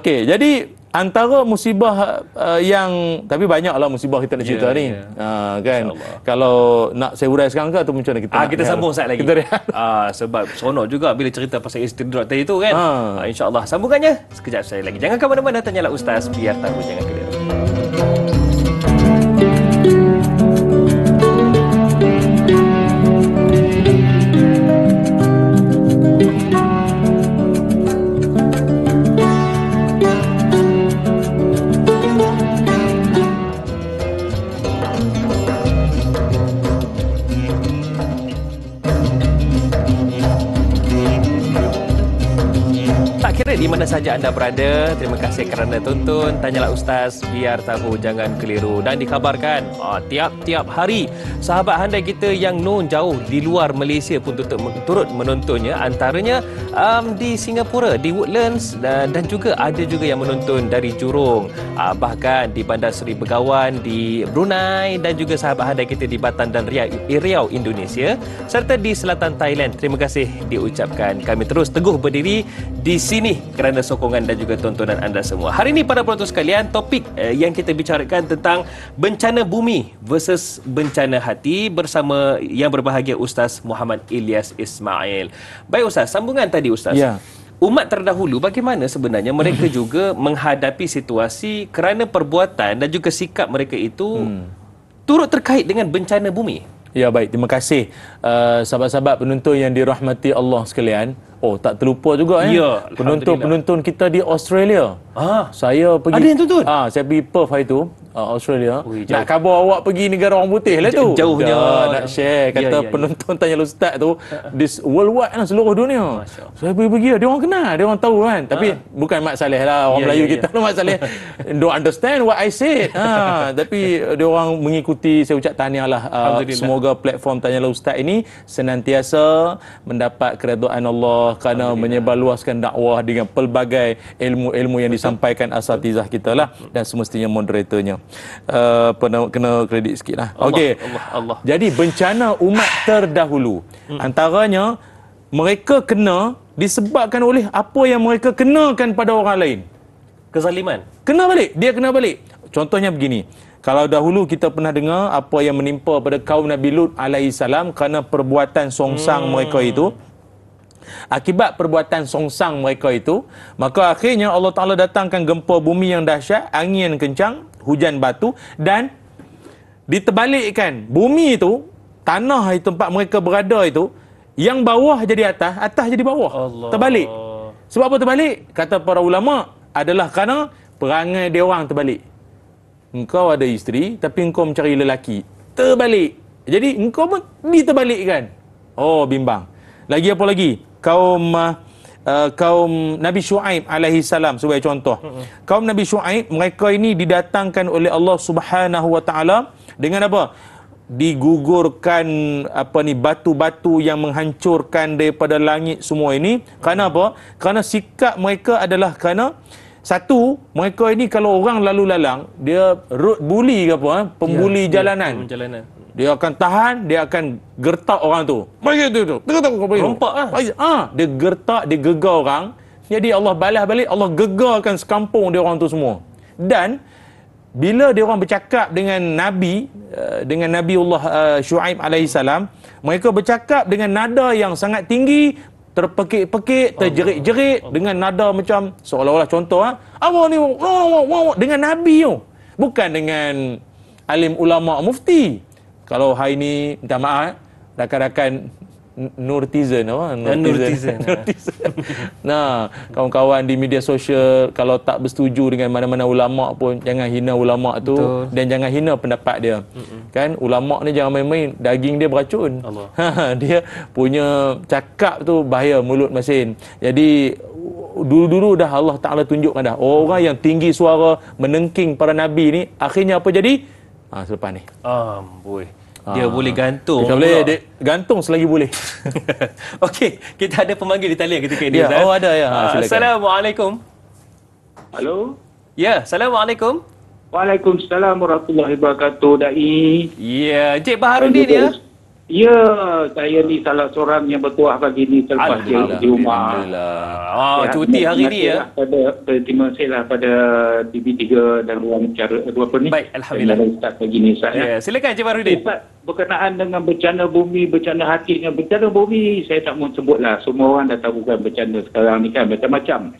Okey, jadi antara musibah yang, tapi banyaklah musibah kita nak cerita ni. Kan. Kalau nak saya urai sekarang ke atau macam mana kita? Kita sambung saat lagi. Sebab seronok juga bila cerita pasal istidrak tadi tu kan. InsyaAllah sambungannya sekejap saya lagi. Jangan ke mana-mana, tanyalah Ustaz, biar tahu jangan keliru. Di mana saja anda berada, terima kasih kerana tonton Tanyalah Ustaz, biar tahu jangan keliru. Dan dikabarkan tiap-tiap hari sahabat handai kita yang jauh di luar Malaysia pun turut menontonnya. Antaranya di Singapura, di Woodlands, dan juga ada juga yang menonton dari Jurong, bahkan di Bandar Seri Begawan di Brunei, dan juga sahabat handai kita di Batam dan Riau Indonesia, serta di selatan Thailand. Terima kasih diucapkan. Kami terus teguh berdiri di sini kerana sokongan dan juga tontonan anda semua. Hari ini para penonton sekalian, topik yang kita bicarakan tentang bencana bumi versus bencana hati bersama yang berbahagia Ustaz Muhammad Ilyas Ismail. Baik Ustaz, sambungan tadi Ustaz. Ya. Umat terdahulu bagaimana sebenarnya mereka juga menghadapi situasi kerana perbuatan dan juga sikap mereka itu turut terkait dengan bencana bumi? Ya, baik, terima kasih sahabat-sahabat penonton yang dirahmati Allah sekalian. Tak terlupa juga penonton kita di Australia. Saya pergi. Ada yang tonton? Saya pergi Perth hari tu, Australia. Nak khabar awak pergi negara orang putih lah tu. Jauhnya. Nak share kata penonton tanya Ustaz tu, this worldwide lah, seluruh dunia. Saya pergi, dia orang kenal, dia orang tahu kan. Tapi bukan Mak Saleh lah, orang Melayu kita tu Mak Saleh don't understand what I said. Tapi dia orang mengikuti. Saya ucap tahniah lah. Semoga platform Tanyalah Ustaz ini senantiasa mendapat keredaan Allah kerana menyebarluaskan dakwah dengan pelbagai ilmu-ilmu yang disampaikan asatizah kita lah, dan semestinya moderatornya kena kredit sikit lah. Okey. Allah. Jadi bencana umat terdahulu, antaranya mereka kena disebabkan oleh apa yang mereka kenakan pada orang lain. Kezaliman. Dia kena balik. Contohnya begini. Kalau dahulu kita pernah dengar apa yang menimpa pada kaum Nabi Lut alaihi salam kerana perbuatan songsang mereka itu. Akibat perbuatan songsang mereka itu, maka akhirnya Allah Ta'ala datangkan gempa bumi yang dahsyat, angin yang kencang, hujan batu, dan diterbalikkan bumi itu, tanah itu tempat mereka berada itu, yang bawah jadi atas, atas jadi bawah. Allah. Terbalik. Sebab apa terbalik? Kata para ulama, adalah kerana perangai dia orang terbalik. Engkau ada isteri, tapi engkau mencari lelaki. Terbalik. Jadi engkau pun diterbalikkan. Oh, bimbang. Lagi apa lagi? Kaum Nabi Syuaib alaihi salam sebagai contoh. Kaum Nabi Syuaib, mereka ini didatangkan oleh Allah Subhanahu wa taala dengan apa? Digugurkan batu-batu yang menghancurkan daripada langit semua ini. Kerana apa? Kerana sikap mereka adalah kerana satu, mereka ini kalau orang lalu lalang, dia road bully ke apa, pembuli jalanan. Dia akan tahan, dia akan gertak orang tu. Bagi tu. Rompak lah. Dia gertak, dia gegar orang. Jadi Allah balas balik, Allah gegarkan sekampung dia orang tu semua. Dan bila dia orang bercakap dengan Nabiullah Syuaib alaihi salam, mereka bercakap dengan nada yang sangat tinggi, terpekik-pekik, terjerit-jerit dengan nada macam seolah-olah contoh apa ni dengan Nabi tu, bukan dengan alim ulama mufti. Kalau hari ni minta maaf rakan-rakan Nurtizen apa? Nurtizen. Nah, kawan-kawan di media sosial kalau tak bersetuju dengan mana-mana ulama pun jangan hina ulama tu. Betul. Dan jangan hina pendapat dia. Kan ulama ni jangan main-main, daging dia beracun. Dia punya cakap tu bahaya, mulut masin. Jadi dulu-dulu dah Allah Taala tunjukkan dah orang yang tinggi suara menengking para nabi ni akhirnya apa jadi? Selepas ni. Amboi. Dia boleh gantung. Kita boleh gantung selagi boleh. Okey, kita ada pemanggil di talian ketika ini. Oh, ada ya. Assalamualaikum. Halo. Ya, Assalamualaikum. Waalaikumsalam warahmatullahi wabarakatuh, Dai. Ya, Encik Baharudin ya. Ya, saya ni salah seorang yang bertuah pagi ni selepas di rumah. Cuti hari ni ya. Terima kasih lah pada TV3 dan ruang bicara apa ni. Baik, alhamdulillah. Ustaz pagi ni Ustaz. Ya, silakan Encik Baharudin. Ustaz, berkenaan dengan bencana bumi, bencana hati. Bencana bumi saya tak mau sebutlah. Semua orang dah tahu kan bencana sekarang ni kan macam-macam.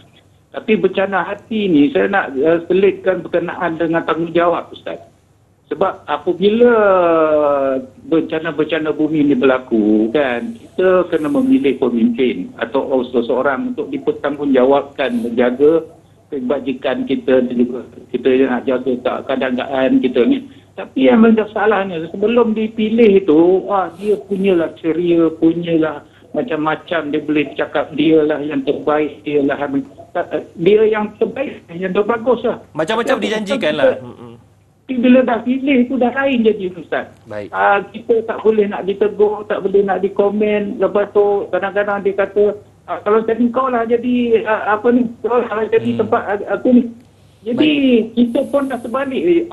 Tapi bencana hati ni saya nak selitkan berkenaan dengan tanggungjawab Ustaz. Sebab apabila bencana-bencana bumi ini berlaku kan, kita kena memilih pemimpin atau seseorang untuk dipertanggungjawabkan menjaga kebajikan kita dan juga kita nak jaga keadaan kita ni. Tapi yang masalahnya sebelum dipilih itu, dia punyalah ceria, punyalah macam-macam, dia boleh cakap dia lah yang terbaik, dia yang terbaik, yang terbagus lah. Macam-macam dijanjikan lah. Tapi bila dah pilih tu dah lain jadi Ustaz. Baik. Kita tak boleh nak ditegur, tak boleh nak dikomen. Lepas tu kadang-kadang dia kata kalau jadi kau lah jadi kau lah jadi tempat aku ni. Jadi kita pun dah sebalik.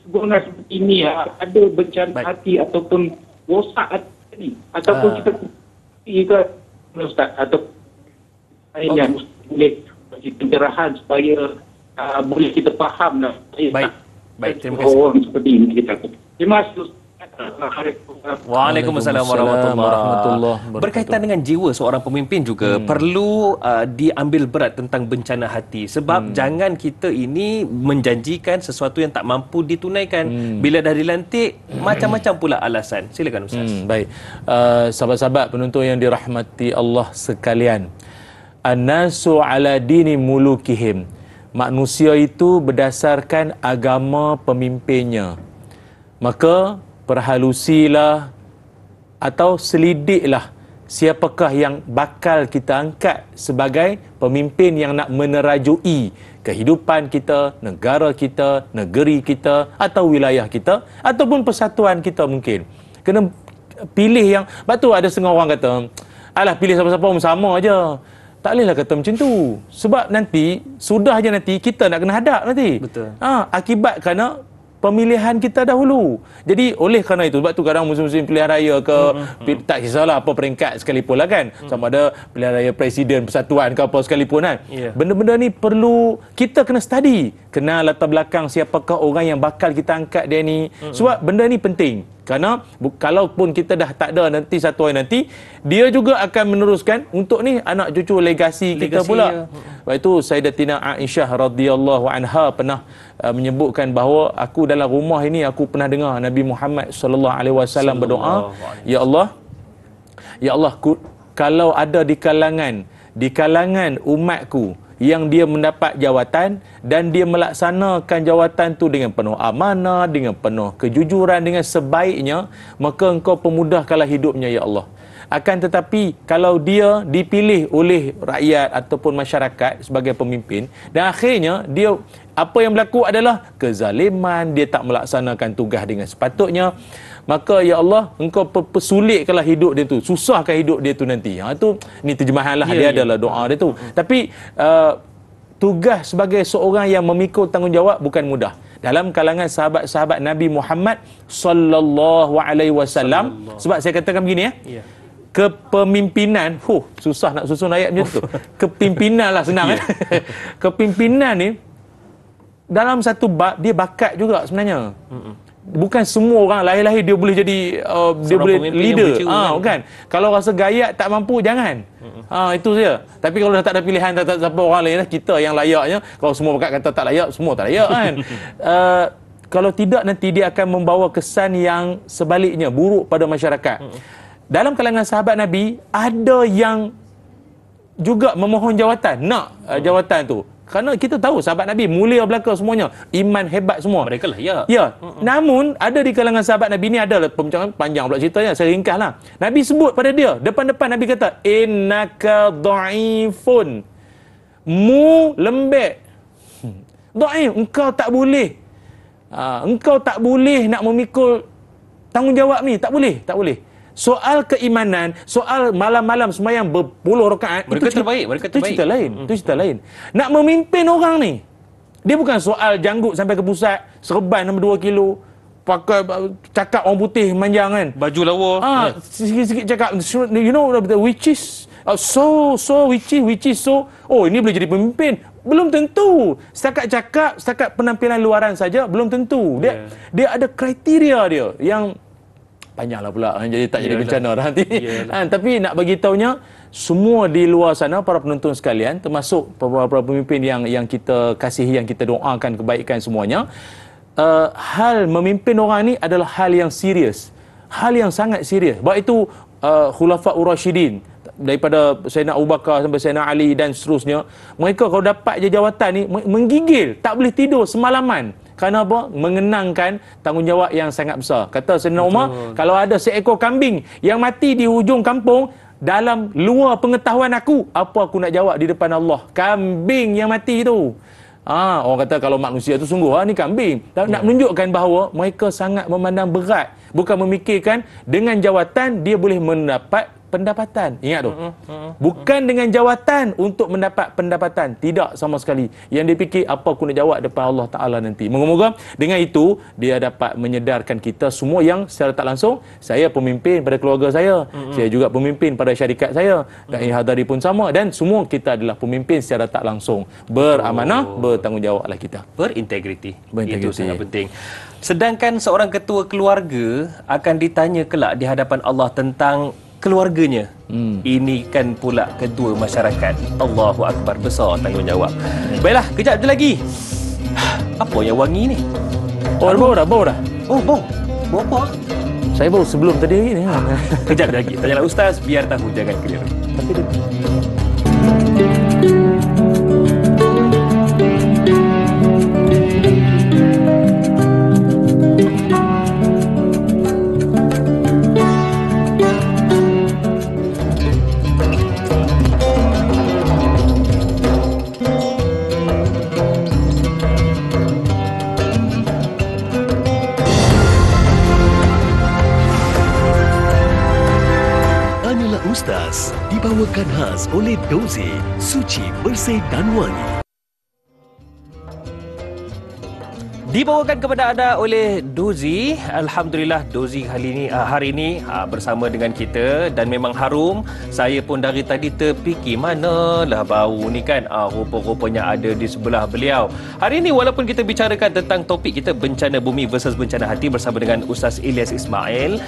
Sebenarnya seperti ini ada bencana hati ataupun rosak hati ni. Ataupun kita Ustaz atau yang boleh bagi pencerahan supaya boleh kita faham lah. Baik, terima kasih. Orang seperti ini kita. Terima kasih. Waalaikumsalam warahmatullahi wabarakatuh. Berkaitan dengan jiwa seorang pemimpin juga perlu diambil berat tentang bencana hati. Sebab jangan kita ini menjanjikan sesuatu yang tak mampu ditunaikan. Bila dah dilantik, macam-macam pula alasan. Silakan Ustaz. Baik. Sahabat-sahabat penonton yang dirahmati Allah sekalian. An-nasu ala dini mulukihim. Manusia itu berdasarkan agama pemimpinnya. Maka perhalusilah atau selidiklah siapakah yang bakal kita angkat sebagai pemimpin yang nak menerajui kehidupan kita, negara kita, negeri kita atau wilayah kita ataupun persatuan kita mungkin. Kena pilih yang, sebab tu ada setengah orang kata, alah pilih siapa-siapa pun sama aja. Tak bolehlah kata macam tu. Sebab nanti, sudah je nanti, kita nak kena hadap nanti. Betul. Akibat kerana pemilihan kita dahulu. Jadi, oleh kerana itu, sebab tu kadang musim-musim pilihan raya ke, tak kisahlah apa peringkat sekalipun lah kan. Sama ada pilihan raya presiden, persatuan ke apa sekalipun kan. Benda-benda ni perlu, kita kena study. Kenal latar belakang siapakah orang yang bakal kita angkat dia ni. Sebab benda ni penting. Kerana kalaupun kita dah tak ada nanti satu hari nanti, dia juga akan meneruskan untuk ni anak cucu legasi kita pula. Sebab itu Sayyidatina Aisyah radhiyallahu anha pernah menyebutkan bahawa aku dalam rumah ini aku pernah dengar Nabi Muhammad sallallahu alaihi wasallam berdoa, ya Allah, kalau ada di kalangan umatku yang dia mendapat jawatan dan dia melaksanakan jawatan tu dengan penuh amanah, dengan penuh kejujuran, dengan sebaiknya, maka engkau pemudahkanlah hidupnya ya Allah. Akan tetapi kalau dia dipilih oleh rakyat ataupun masyarakat sebagai pemimpin dan akhirnya dia apa yang berlaku adalah kezaliman, dia tak melaksanakan tugas dengan sepatutnya, maka ya Allah, engkau persulitkanlah hidup dia tu, susahkan hidup dia tu nanti. Ni terjemahanlah dia adalah doa dia tu. Tapi tugas sebagai seorang yang memikul tanggungjawab bukan mudah. Dalam kalangan sahabat-sahabat Nabi Muhammad sallallahu alaihi wasallam, sebab saya katakan begini ya. Kepemimpinan, susah nak susun ayat macam tu. Kepimpinan lah senang. Kepimpinan ni dalam satu bab dia bakat juga sebenarnya. Bukan semua orang lahir-lahir dia boleh jadi dia boleh leader. Kan? Kalau rasa gayat tak mampu jangan. Itu saja. Tapi kalau dah tak ada pilihan, tak siapa orang lain, kita yang layaknya. Kalau semua bakat kata tak layak, semua tak layak kan. Kalau tidak nanti dia akan membawa kesan yang sebaliknya, buruk pada masyarakat. Dalam kalangan sahabat Nabi ada yang juga memohon jawatan, nak jawatan tu. Kerana kita tahu sahabat Nabi mulia belaka semuanya, iman hebat semua. Mereka lah ya. Namun ada di kalangan sahabat Nabi ni ada pembincangan panjang pula ceritanya, saya ringkaslah. Nabi sebut pada dia, depan-depan Nabi kata, innaka dhaifun. Mu lembek. Dhaif, engkau tak boleh. Engkau tak boleh nak memikul tanggungjawab ni, tak boleh. Soal keimanan, soal malam-malam sembahyang berpuluh rakaat, mereka terbaik. Itu cerita lain. Nak memimpin orang ni, dia bukan soal janggut sampai ke pusat, serban nombor 2 kilo, pakai cakap orang putih manjang kan, baju lawa. Sikit-sikit cakap, you know, which is which is so, ini boleh jadi pemimpin. Belum tentu. Setakat cakap, setakat penampilan luaran saja belum tentu. Dia ada kriteria dia yang panjanglah pula, jadi tak jadi bencana dah nanti. Tapi nak bagi tahunya, semua di luar sana, para penonton sekalian, termasuk para pemimpin yang kita kasihi, yang kita doakan kebaikan semuanya, hal memimpin orang ni adalah hal yang serius, hal yang sangat serius. Sebab itu Khulafaur Rasyidin, daripada Sayyidina Abu Bakar sampai Sayyidina Ali dan seterusnya, mereka kalau dapat je jawatan ni menggigil, tak boleh tidur semalaman. Kerana apa? Mengenangkan tanggungjawab yang sangat besar. Kata Sayyidina Umar, kalau ada seekor kambing yang mati di hujung kampung, dalam luar pengetahuan aku, apa aku nak jawab di depan Allah? Kambing yang mati tu. Orang kata kalau manusia tu sungguh, ni kambing. Nak menunjukkan bahawa mereka sangat memandang berat. Bukan memikirkan dengan jawatan dia boleh mendapat pendapatan. Ingat tu. Bukan dengan jawatan untuk mendapat pendapatan. Tidak sama sekali. Yang dia fikir, apa aku nak jawab depan Allah Ta'ala nanti. Moga-moga dengan itu, dia dapat menyedarkan kita semua yang secara tak langsung, saya pemimpin pada keluarga saya. Saya juga pemimpin pada syarikat saya. Dan Hadari pun sama. Dan semua kita adalah pemimpin secara tak langsung. Beramanah, bertanggungjawablah kita. Berintegriti. Itu sangat penting. Sedangkan seorang ketua keluarga akan ditanya kelak di hadapan Allah tentang keluarganya. Ini kan pula ketua masyarakat. Allahu Akbar, besar tanggungjawab. Baiklah, kejap je lagi. Apa yang wangi ni? Bau dah. Bau apa? Saya bau sebelum tadi ni. Kejap lagi. Tanyalah Ustaz, biar tahu, jangan keliru. Tapi dia... Ustaz dibawakan khas oleh Doze, suci, bersih dan wangi. Dibawakan kepada anda oleh Dozy. Alhamdulillah Dozy hari ini bersama dengan kita dan memang harum. Saya pun dari tadi terfikir manalah bau ni kan. Rupa-rupanya ada di sebelah beliau. Hari ini walaupun kita bicarakan tentang topik kita bencana bumi versus bencana hati bersama dengan Ustaz Ilyas Ismail,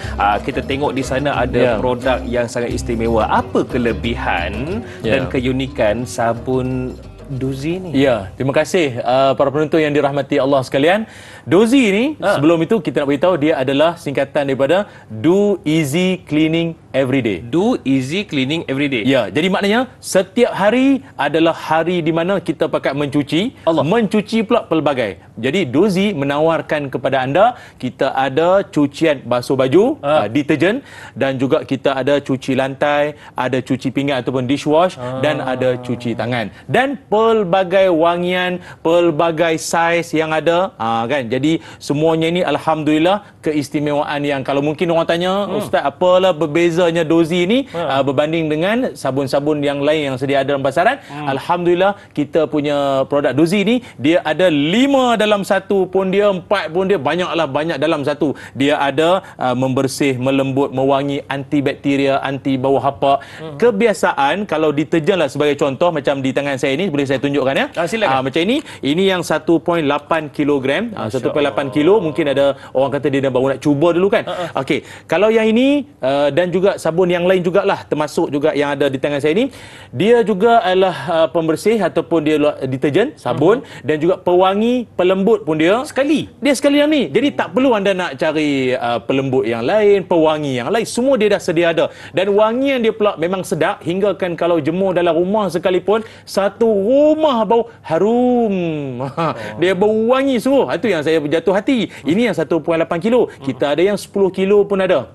kita tengok di sana ada produk yang sangat istimewa. Apa kelebihan dan keunikan sabun Dozy ni? Ya, terima kasih para penonton yang dirahmati Allah sekalian. Dozy ni sebelum itu kita nak beritahu dia adalah singkatan daripada Do Easy Cleaning Everyday. Do Easy Cleaning Everyday. Ya, jadi maknanya setiap hari adalah hari di mana kita pakai mencuci, mencuci pula pelbagai. Jadi Dozy menawarkan kepada anda, kita ada cucian basuh baju, deterjen, dan juga kita ada cuci lantai, ada cuci pinggan ataupun dishwash, dan ada cuci tangan. Dan pelbagai wangian, pelbagai saiz yang ada, kan. Jadi semuanya ini alhamdulillah keistimewaan yang kalau mungkin orang tanya, Ustaz, apalah berbezanya Dozy ni berbanding dengan sabun-sabun yang lain yang sedia ada dalam pasaran? Alhamdulillah kita punya produk Dozy ni dia ada 5 dalam satu pun dia, 4 pun dia, banyak dalam satu. Dia ada membersih, melembut, mewangi, antibakteria, anti bau hapak. Kebiasaan kalau deterjen lah sebagai contoh, macam di tangan saya ni, boleh saya tunjukkan ya. Silakan. Macam ini yang 1.8 kilogram. 1.8 kilo, mungkin ada orang kata dia dah baru nak cuba dulu kan. Okey, kalau yang ini dan juga sabun yang lain jugalah, termasuk juga yang ada di tangan saya ni, dia juga adalah pembersih ataupun dia deterjen, sabun, dan juga pewangi, pelembut pun dia sekali yang ni. Jadi tak perlu anda nak cari pelembut yang lain, pewangi yang lain, semua dia dah sedia ada. Dan wangian dia pula memang sedap, hingga kan kalau jemur dalam rumah sekalipun, satu rumah bau harum. Dia bau wangi semua. Itu yang saya berjatuh hati. Ini yang 1.8 kilo. Kita ada yang 10 kilo pun ada.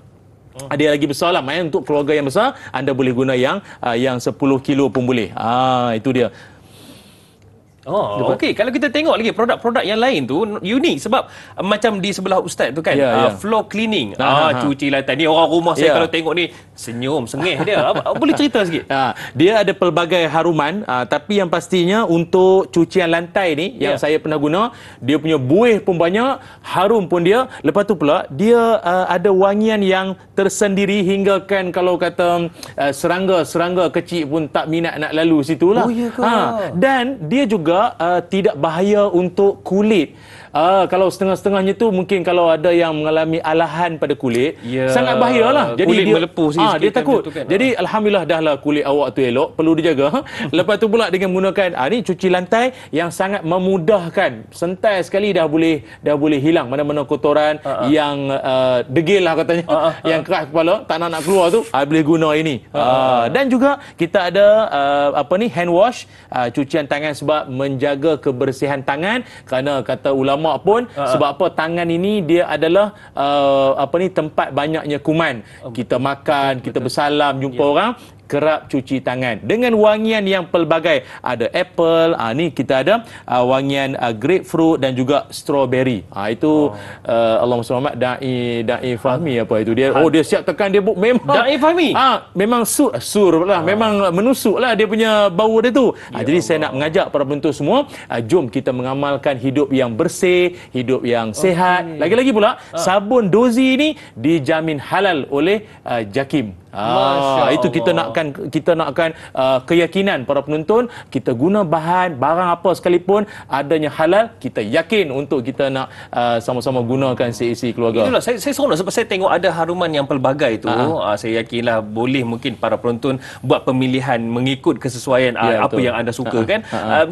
Ada lagi besar lah. Main untuk keluarga yang besar, anda boleh guna yang 10 kilo pun boleh. Itu dia. Okey, kalau kita tengok lagi produk-produk yang lain tu unik sebab macam di sebelah ustaz tu kan, floor cleaning, cuci lantai ni, orang rumah saya kalau tengok ni senyum sengih dia. Boleh cerita sikit? Dia ada pelbagai haruman, tapi yang pastinya untuk cucian lantai ni yang saya pernah guna, dia punya buih pun banyak, harum pun dia. Lepas tu pula dia ada wangian yang tersendiri, hingga kan kalau kata serangga kecil pun tak minat nak lalu situlah. Dan dia juga tidak bahaya untuk kulit. Kalau setengah-setengahnya tu mungkin kalau ada yang mengalami alahan pada kulit, sangat bahayalah. Jadi kulit dia melepuh sikit, dia takut. kan. Jadi alhamdulillah dahlah kulit awak tu elok, perlu dijaga. Lepas tu pula dengan menggunakan ni cuci lantai yang sangat memudahkan. Sentai sekali dah boleh hilang mana-mana kotoran yang degil lah katanya, yang keras kepala, tak nak keluar tu, boleh guna ini. Dan juga kita ada hand wash, cucian tangan sebab menjaga kebersihan tangan, kerana kata ulama pun sebab apa, tangan ini dia adalah tempat banyaknya kuman. Kita makan, kita bersalam, jumpa orang, kerap cuci tangan dengan wangian yang pelbagai. Ada apple, ni kita ada wangian grapefruit dan juga strawberry. Itu Allahumma shalli Da'i Fahmi apa itu dia. Dia siap tekan dia memang Da'i Fahmi. Memang sur lah, memang menusuklah dia punya bau dia tu. Jadi saya nak mengajak para penonton semua, jom kita mengamalkan hidup yang bersih, hidup yang sehat. Lagi-lagi pula sabun Dozy ni dijamin halal oleh JAKIM. Itu kita nakkan keyakinan para penonton, kita guna barang apa sekalipun adanya halal, kita yakin untuk kita nak sama-sama gunakan seisi keluarga. Itulah saya seronok sebab saya tengok ada haruman yang pelbagai tu. Saya yakinlah boleh mungkin para penonton buat pemilihan mengikut kesesuaian apa yang anda suka kan.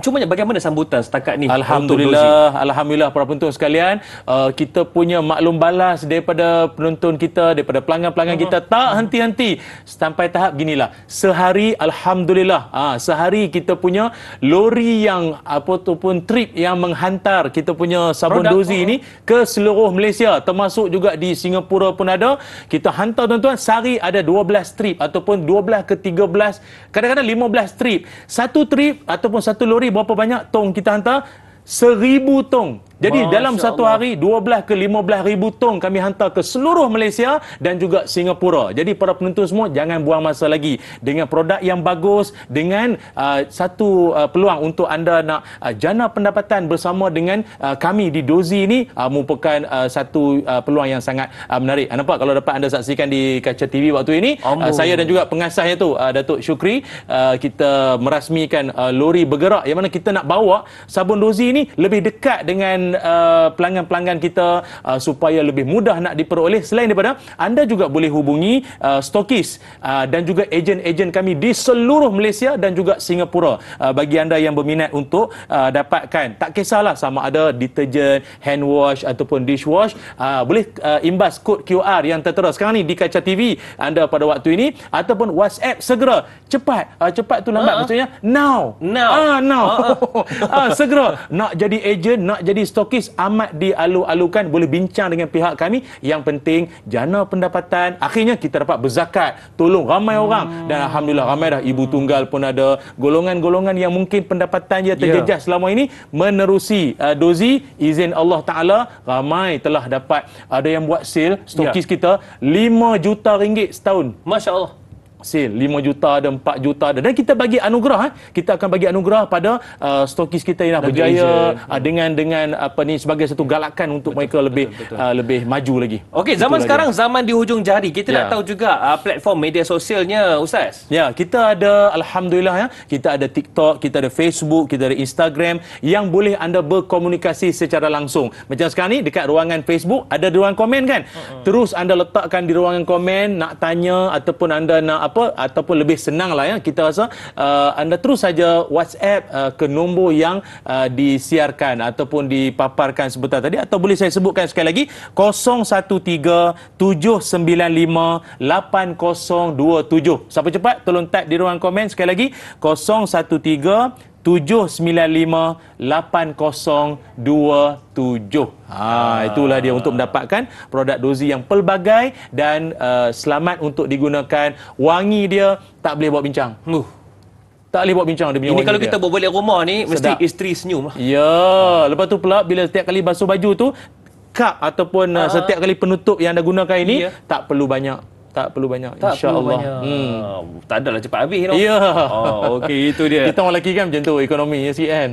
Cumanya bagaimana sambutan setakat ni? Alhamdulillah para penonton sekalian, kita punya maklum balas daripada penonton kita, daripada pelanggan-pelanggan kita tak henti-henti. Sampai tahap ginilah, sehari alhamdulillah, sehari kita punya lori yang ataupun trip yang menghantar kita punya sabun Dozy ini ke seluruh Malaysia, termasuk juga di Singapura pun ada. Kita hantar tuan-tuan, sehari ada 12 trip ataupun 12 ke 13, kadang-kadang 15 trip. Satu trip ataupun satu lori berapa banyak tong kita hantar? 1000 tong. Jadi Masya dalam satu Allah. hari 12 ke 15 ribu tong kami hantar ke seluruh Malaysia dan juga Singapura. Jadi para penonton semua jangan buang masa lagi dengan produk yang bagus, dengan satu peluang untuk anda nak jana pendapatan bersama dengan kami di Dozy ini merupakan satu peluang yang sangat menarik. Nampak kalau dapat anda saksikan di kaca TV waktu ini, saya dan juga pengasasnya tu Datuk Syukri, kita merasmikan lori bergerak yang mana kita nak bawa sabun Dozy ini lebih dekat dengan pelanggan-pelanggan kita supaya lebih mudah nak diperoleh. Selain daripada, anda juga boleh hubungi stokis dan juga ejen-ejen kami di seluruh Malaysia dan juga Singapura. Bagi anda yang berminat untuk dapatkan, tak kisahlah sama ada deterjen, hand wash ataupun dishwash, boleh imbas kod QR yang tertera sekarang ni di kaca TV anda pada waktu ini, ataupun WhatsApp segera. Cepat tu lambat, maksudnya now. Segera nak jadi ejen, nak jadi stokis, amat dialu-alukan. Boleh bincang dengan pihak kami. Yang penting jana pendapatan. Akhirnya kita dapat berzakat, tolong ramai orang, dan alhamdulillah ramai dah ibu tunggal pun ada, golongan-golongan yang mungkin pendapatan dia terjejas selama ini menerusi Dozy. Izin Allah Ta'ala ramai telah dapat, ada yang buat sale stokis kita 5 juta ringgit setahun. Masya Allah. Sale 5 juta ada, 4 juta ada, dan kita bagi anugerah. Kita akan bagi anugerah pada stokis kita yang berjaya dengan apa ni, sebagai satu galakan untuk mereka lebih maju lagi. Okey, zaman sekarang zaman di hujung jari. Kita nak tahu juga platform media sosialnya, Ustaz. Ya, kita ada, alhamdulillah kita ada TikTok, kita ada Facebook, kita ada Instagram yang boleh anda berkomunikasi secara langsung. Macam sekarang ni dekat ruangan Facebook ada ruangan komen kan? Terus anda letakkan di ruangan komen, nak tanya ataupun anda nak apa, ataupun lebih senang lah ya, kita rasa anda terus saja WhatsApp ke nombor yang disiarkan ataupun dipaparkan sebentar tadi, atau boleh saya sebutkan sekali lagi, 0137958027. Siapa cepat tolong type di ruang komen sekali lagi, 0137958027. Itulah dia untuk mendapatkan produk Dozy yang pelbagai dan selamat untuk digunakan. Wangi dia tak boleh buat bincang. Tak boleh buat bincang dia punya Ini wangi kalau dia. kita bawa balik rumah ni, mesti Sedap. isteri senyum. Ya, lepas tu pula bila setiap kali basuh baju tu, kap ataupun setiap kali penutup yang anda gunakan ini tak perlu banyak. Tak perlu banyak, insya-Allah. Tak adalah cepat habis, no? Ya. Okey, itu dia. Kita orang lelaki kan macam tu ekonominya sikit kan.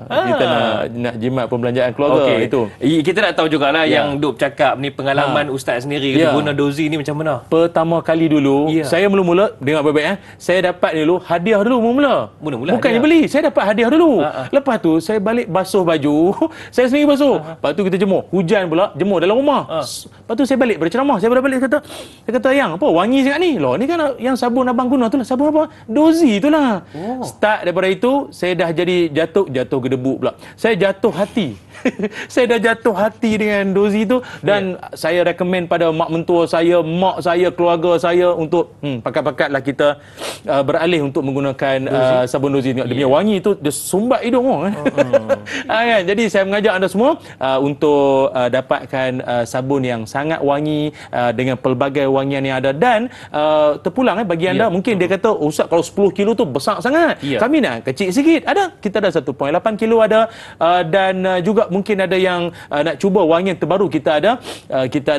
Kita nak jimat pembelanjaan keluarga itu. Kita nak tahu jugalah yang duk cakap ni, pengalaman Ustaz sendiri guna Dozy ni macam mana? Pertama kali dulu, saya mula-mula dengar baik-baik saya dapat dulu hadiah dulu mula-mula. Bukannya beli, saya dapat hadiah dulu. Lepas tu saya balik basuh baju, saya sendiri basuh. Lepas tu kita jemur. Hujan pula, jemur dalam rumah. Lepas tu saya balik berceramah. Saya balik saya kata, yang apa wangi sangat ni? Loh, ni kan yang sabun abang guna tu lah. Sabun apa? Dozy tu lah. Start daripada itu, saya dah jadi jatuh ke debu pula. Saya jatuh hati. Saya dah jatuh hati dengan Dozy tu, dan saya recommend pada mak mentua saya, mak saya, keluarga saya untuk pakat-pakatlah kita beralih untuk menggunakan sabun Dozy. Dia punya wangi tu dia sumbat hidung orang. Kan? Jadi saya mengajak anda semua untuk dapatkan sabun yang sangat wangi dengan pelbagai wangian yang ada, dan terpulang bagi anda mungkin dia kata, Ustaz kalau 10 kilo tu besar sangat, kami nak kecil sikit. Kita ada 1.8 kilo ada, dan juga mungkin ada yang nak cuba wangian terbaru. Kita ada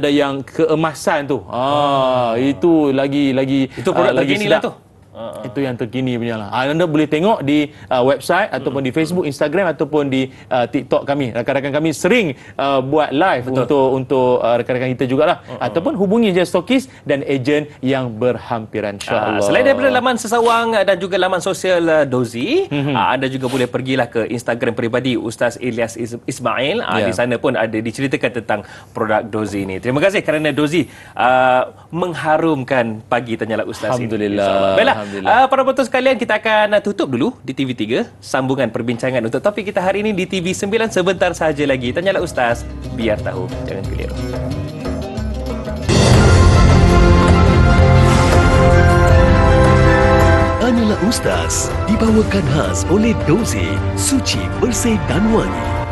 yang keemasan tu. Itu lagi itu produk lagi terkini sedap. lah tu. Itu yang terkini punya lah. Anda boleh tengok di website ataupun di Facebook, Instagram ataupun di TikTok kami. Rakan-rakan kami sering buat live untuk rakan-rakan kita jugalah. Ataupun hubungi je stokis dan ejen yang berhampiran, insya-Allah. Selain daripada laman sesawang dan juga laman sosial Dozy, anda juga boleh pergilah ke Instagram peribadi Ustaz Ilyas Ismail. Di sana pun ada diceritakan tentang produk Dozy ini. Terima kasih kerana Dozy mengharumkan pagi Tanyalah Ustaz ini. Alhamdulillah. Baiklah, para penonton sekalian, kita akan tutup dulu di TV3 sambungan perbincangan untuk topik kita hari ini di TV9 sebentar sahaja lagi. Tanyalah Ustaz, biar tahu, jangan keliru. Tanyalah Ustaz dibawakan khas oleh Dozy, suci, bersih dan wangi.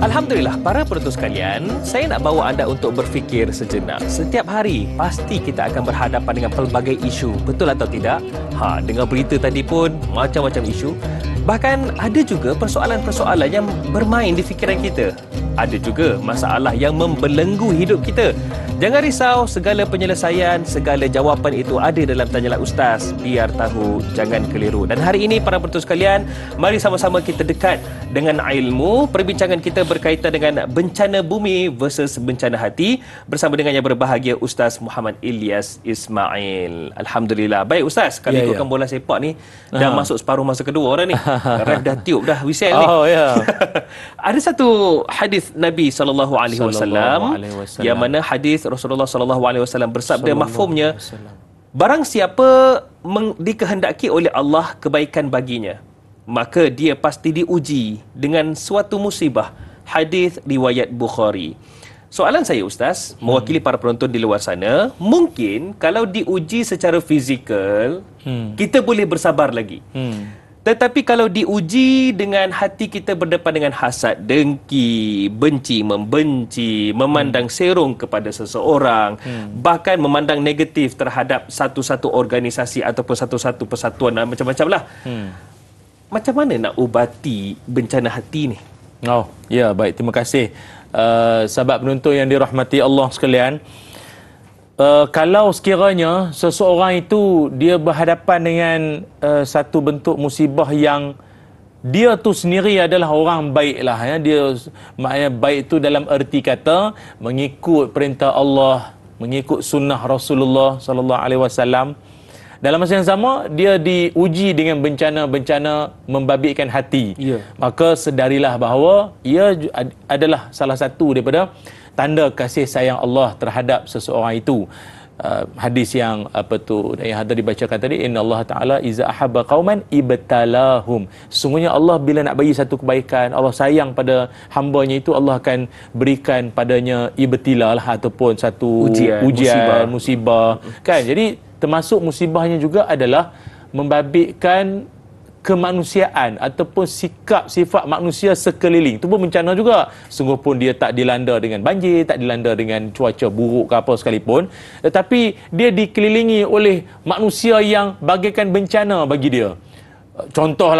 Alhamdulillah, Para penonton sekalian, saya nak bawa anda untuk berfikir sejenak. Setiap hari, pasti kita akan berhadapan dengan pelbagai isu. Betul atau tidak? Dengar berita tadi pun, macam-macam isu. Bahkan ada juga persoalan-persoalan yang bermain di fikiran kita. Ada juga masalah yang membelenggu hidup kita. Jangan risau, segala penyelesaian, segala jawapan itu ada dalam Tanyalah Ustaz. Biar tahu, jangan keliru. Dan hari ini, para penonton sekalian, mari sama-sama kita dekat dengan ilmu. Perbincangan kita berkaitan dengan bencana bumi versus bencana hati. Bersama dengan yang berbahagia, Ustaz Muhammad Ilyas Ismail. Alhamdulillah. Baik Ustaz, kalau ikutkan bola sepak ni, dah masuk separuh masa kedua orang ni. Ref dah tiup dah whistle ni. Ada satu hadis Nabi SAW yang mana hadis Rasulullah SAW bersabda, mafhumnya, barang siapa dikehendaki oleh Allah kebaikan baginya, maka dia pasti diuji dengan suatu musibah. Hadis riwayat Bukhari. Soalan saya Ustaz, mewakili para penonton di luar sana, mungkin kalau diuji secara fizikal, kita boleh bersabar lagi. Tetapi kalau diuji dengan hati kita berdepan dengan hasad, dengki, benci, membenci, memandang serong kepada seseorang, bahkan memandang negatif terhadap satu-satu organisasi ataupun satu-satu persatuan, macam-macam lah. Macam mana nak ubati bencana hati ni? Baik, terima kasih. Sahabat penonton yang dirahmati Allah sekalian, kalau sekiranya seseorang itu dia berhadapan dengan satu bentuk musibah yang dia tu sendiri adalah orang baik lah, dia maknanya baik itu dalam erti kata mengikut perintah Allah, mengikut sunnah Rasulullah sallallahu alaihi wasallam. Dalam masa yang sama, dia diuji dengan bencana-bencana membabitkan hati. Maka sedarilah bahawa ia adalah salah satu daripada tanda kasih sayang Allah terhadap seseorang itu. Hadis yang yang ada dibacakan tadi, inna Allah Ta'ala iza ahabba qauman ibtalahum. Sesungguhnya Allah bila nak bagi satu kebaikan, Allah sayang pada hambanya itu, Allah akan berikan padanya ibtila lah, ataupun satu ujian musibah. Kan? Jadi termasuk musibahnya juga adalah membabitkan kemanusiaan ataupun sikap sifat manusia sekeliling. Itu pun bencana juga. Sungguh pun dia tak dilanda dengan banjir, tak dilanda dengan cuaca buruk ke apa sekalipun, tetapi dia dikelilingi oleh manusia yang bagaikan bencana bagi dia. Contoh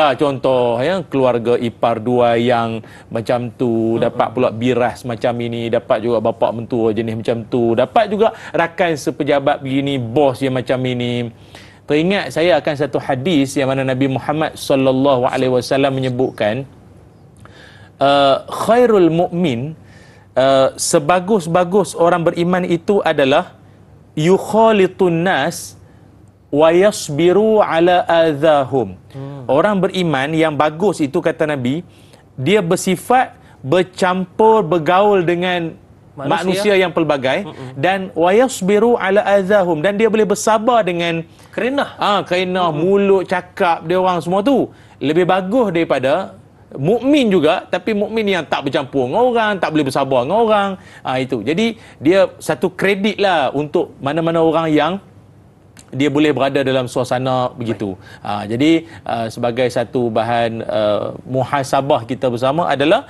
keluarga ipar dua yang macam tu, dapat pula biras macam ini, dapat juga bapa mentua jenis macam tu, dapat juga rakan sepejabat begini, bos yang macam ini. Teringat saya akan satu hadis yang mana Nabi Muhammad sallallahu alaihi wasallam menyebutkan, khairul mu'min, sebagus-bagus orang beriman itu adalah yukhalitun nas wa yasbiru ala adhahum. Orang beriman yang bagus itu, kata Nabi, dia bersifat bercampur bergaul dengan manusia yang pelbagai, dan wayasbiru ala azahum, dan dia boleh bersabar dengan kerenah mulut cakap dia orang semua tu. Lebih bagus daripada mukmin juga, tapi mukmin yang tak bercampur dengan orang, tak boleh bersabar dengan orang. Itu. Jadi dia satu kredit lah untuk mana-mana orang yang dia boleh berada dalam suasana begitu. Jadi sebagai satu bahan muhasabah kita bersama adalah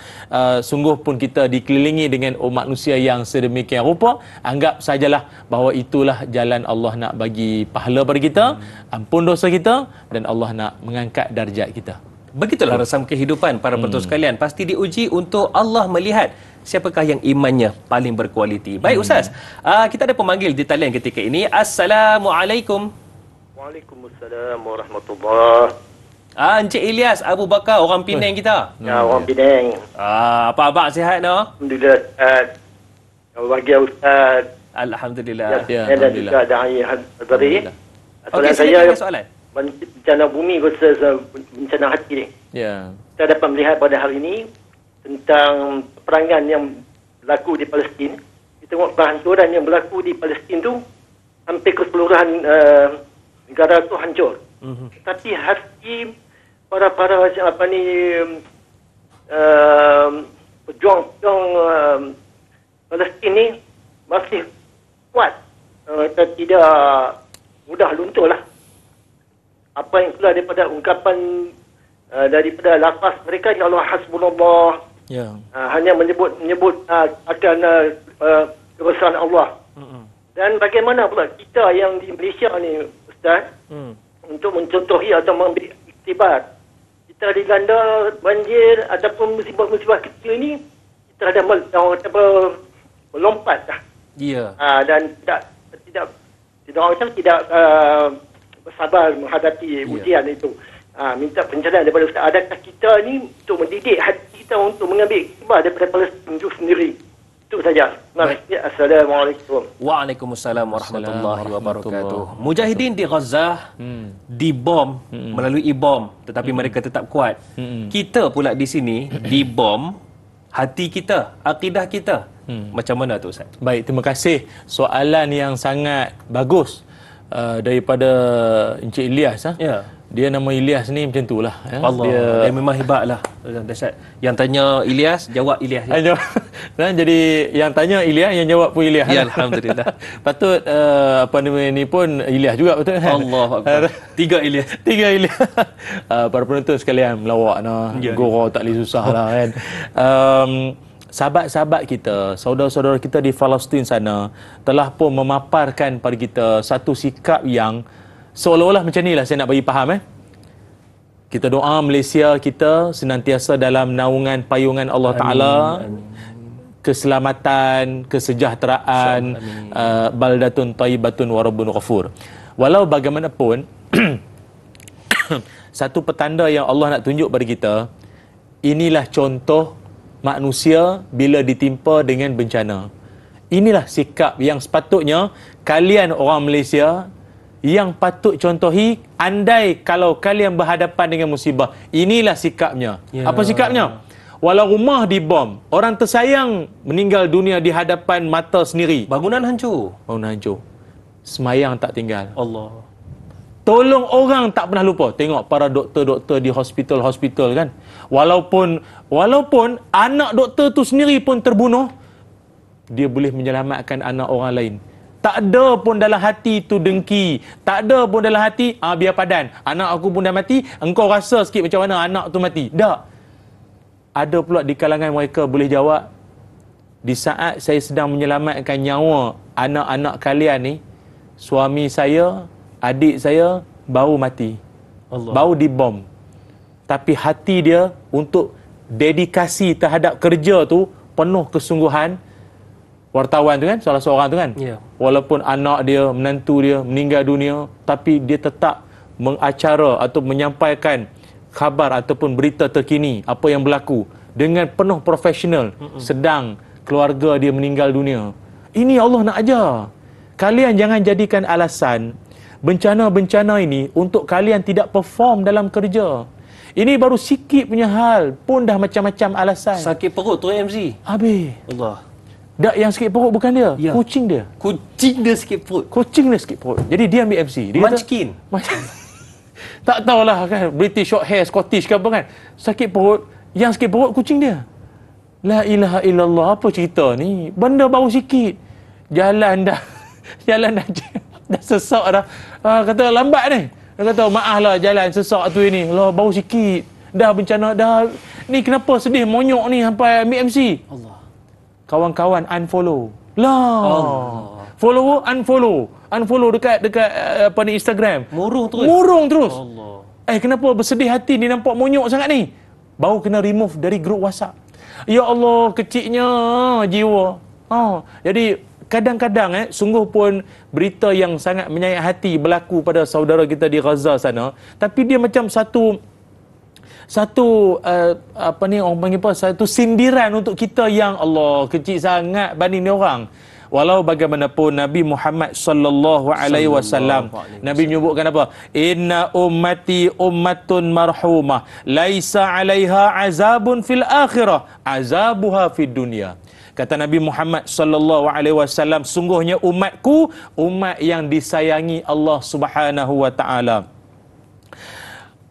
sungguh pun kita dikelilingi dengan manusia yang sedemikian rupa, anggap sajalah bahawa itulah jalan Allah nak bagi pahala pada kita, ampun dosa kita, dan Allah nak mengangkat darjat kita. Begitulah rasam kehidupan para penonton sekalian. Pasti diuji untuk Allah melihat siapakah yang imannya paling berkualiti. Baik Ustaz, kita ada pemanggil di talian ketika ini. Assalamualaikum. Waalaikumsalam warahmatullahi. Encik Ilyas Abu Bakar, orang Penang kita. Ya, orang Penang. Apa abang sihat no? Alhamdulillah Ustaz. Bahagia Ustaz. Alhamdulillah. Dan juga da'i hadari. Okey, silakan soalan. Bencana bumi versus bencana hati ni. Kita dapat melihat pada hari ini tentang peperangan yang berlaku di Palestin. Kita tengok kehancuran yang berlaku di Palestin tu, hampir keseluruhan negara tu hancur. Tapi hati para pejuang Palestin ni masih kuat. Kita tidak mudah luntur lah. Apa yang keluar daripada ungkapan daripada lafaz mereka, ya Allah hasbunallah Hanya menyebut akan kebesaran Allah. Dan bagaimana pula kita yang di Malaysia ni, Ustaz, untuk mencontohi atau mengambil iktibar, kita dilanda banjir ataupun musibah-musibah kecil ni, kita ada melompat dah. Dan tidak orang tidak bersabar menghadapi ujian itu. Minta pencerahan daripada Ustaz. Adakah kita ni untuk mendidik hati kita untuk mengambil iktibar daripada Palestin itu sendiri? Itu saja. Assalamualaikum. Waalaikumsalam warahmatullahi wabarakatuh. Mujahidin di Gaza dibom melalui bom, tetapi mereka tetap kuat. Kita pula di sini dibom hati kita, akidah kita. Macam mana tu, Ustaz? Baik, terima kasih. Soalan yang sangat bagus daripada Encik Ilyas. Dia nama Ilyas ni macam tu lah. Allah, dia memang hebat lah. Dahsyat. Yang tanya Ilyas, jawab Ilyas. Jadi yang tanya Ilyas, yang jawab pun Ilyas. Ya, Alhamdulillah. Patut apa nama ni pun Ilyas juga, betul kan? Allah Akbar. 3 Ilyas. 3 Ilyas. Para penonton sekalian, melawak nah. Gora tak boleh susah lah kan. Sahabat-sahabat kita, saudara-saudara kita di Palestin sana telah pun memaparkan pada kita satu sikap yang seolah-olah macam ni lah saya nak bagi faham. Kita doa Malaysia kita senantiasa dalam naungan payungan Allah Ta'ala, keselamatan, kesejahteraan, baldatun tayyibatun warabbun ghafur. Walau bagaimanapun, satu petanda yang Allah nak tunjuk pada kita, inilah contoh manusia bila ditimpa dengan bencana. Inilah sikap yang sepatutnya kalian orang Malaysia yang patut contohi. Andai kalau kalian berhadapan dengan musibah, inilah sikapnya. Apa sikapnya? Walau rumah dibom, orang tersayang meninggal dunia di hadapan mata sendiri, bangunan hancur, semayang tak tinggal. Allah. Tolong orang tak pernah lupa. Tengok para doktor-doktor di hospital-hospital kan. Walaupun anak doktor tu sendiri pun terbunuh, dia boleh menyelamatkan anak orang lain. Tak ada pun dalam hati tu dengki. Tak ada pun dalam hati, biar padan. Anak aku pun dah mati, engkau rasa sikit macam mana anak tu mati. Tak. Ada pula di kalangan mereka boleh jawab, di saat saya sedang menyelamatkan nyawa anak-anak kalian ni, suami saya, adik saya baru mati. Baru dibom. Tapi hati dia untuk dedikasi terhadap kerja tu penuh kesungguhan. Wartawan tu kan, salah seorang tu kan, walaupun anak dia, menantu dia meninggal dunia, tapi dia tetap mengacara atau menyampaikan khabar ataupun berita terkini apa yang berlaku dengan penuh profesional. Sedang keluarga dia meninggal dunia. Ini Allah nak ajar. Kalian jangan jadikan alasan bencana-bencana ini untuk kalian tidak perform dalam kerja. Ini baru sikit punya hal pun dah macam-macam alasan. Sakit perut tu MC. Habis. Allah. Tak, yang sikit perut bukan dia. Kucing dia. Kucing dia sikit perut. Kucing dia sikit perut. Jadi dia ambil MC. Dia Munchkin. Tak tahulah kan, British short hair, Scottish ke apa kan. Sakit perut, yang sikit perut kucing dia. La ilaha illallah, apa cerita ni? Benda baru sikit. Jalan dah sesak dah. Kata lambat ni. Dia kata maaf lah jalan sesak tu ini. Lah baru sikit. Dah bencana dah. Ni kenapa sedih monyok ni sampai ambil MC? Allah. Kawan-kawan unfollow. Lah. Follower unfollow dekat apa ni Instagram. Murung terus. Allah. Kenapa bersedih hati ni nampak monyok sangat ni? Baru kena remove dari grup WhatsApp. Ya Allah, kecilnya jiwa. Jadi kadang-kadang sungguh pun berita yang sangat menyayat hati berlaku pada saudara kita di Gaza sana, tapi dia macam satu apa ni orang panggil apa, satu sindiran untuk kita yang Allah kecil sangat banding ni orang. Walau bagaimanapun Nabi Muhammad sallallahu alaihi wasallam, Nabi menyebutkan apa? Inna ummati ummatun marhumah laisa 'alaiha azabun fil akhirah azabuha fid dunya. Kata Nabi Muhammad sallallahu alaihi wasallam, sungguhnya umatku umat yang disayangi Allah Subhanahu wa taala.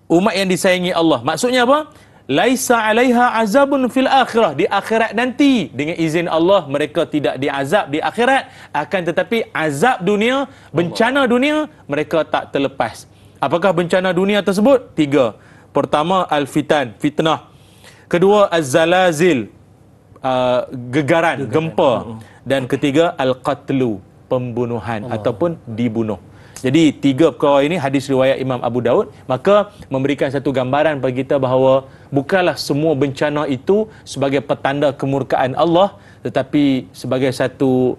Umat yang disayangi Allah. Maksudnya apa? Laisa 'alaiha azabun fil akhirah. Di akhirat nanti dengan izin Allah mereka tidak diazab di akhirat, akan tetapi azab dunia, bencana dunia mereka tak terlepas. Apakah bencana dunia tersebut? 3. Pertama, al-fitan, fitnah. Kedua, az-zalazil, gegaran, gempa. Dan ketiga, al-qatlu, pembunuhan ataupun dibunuh. Jadi 3 perkara ini hadis riwayat Imam Abu Daud, maka memberikan satu gambaran bagi kita bahawa bukanlah semua bencana itu sebagai petanda kemurkaan Allah, tetapi sebagai satu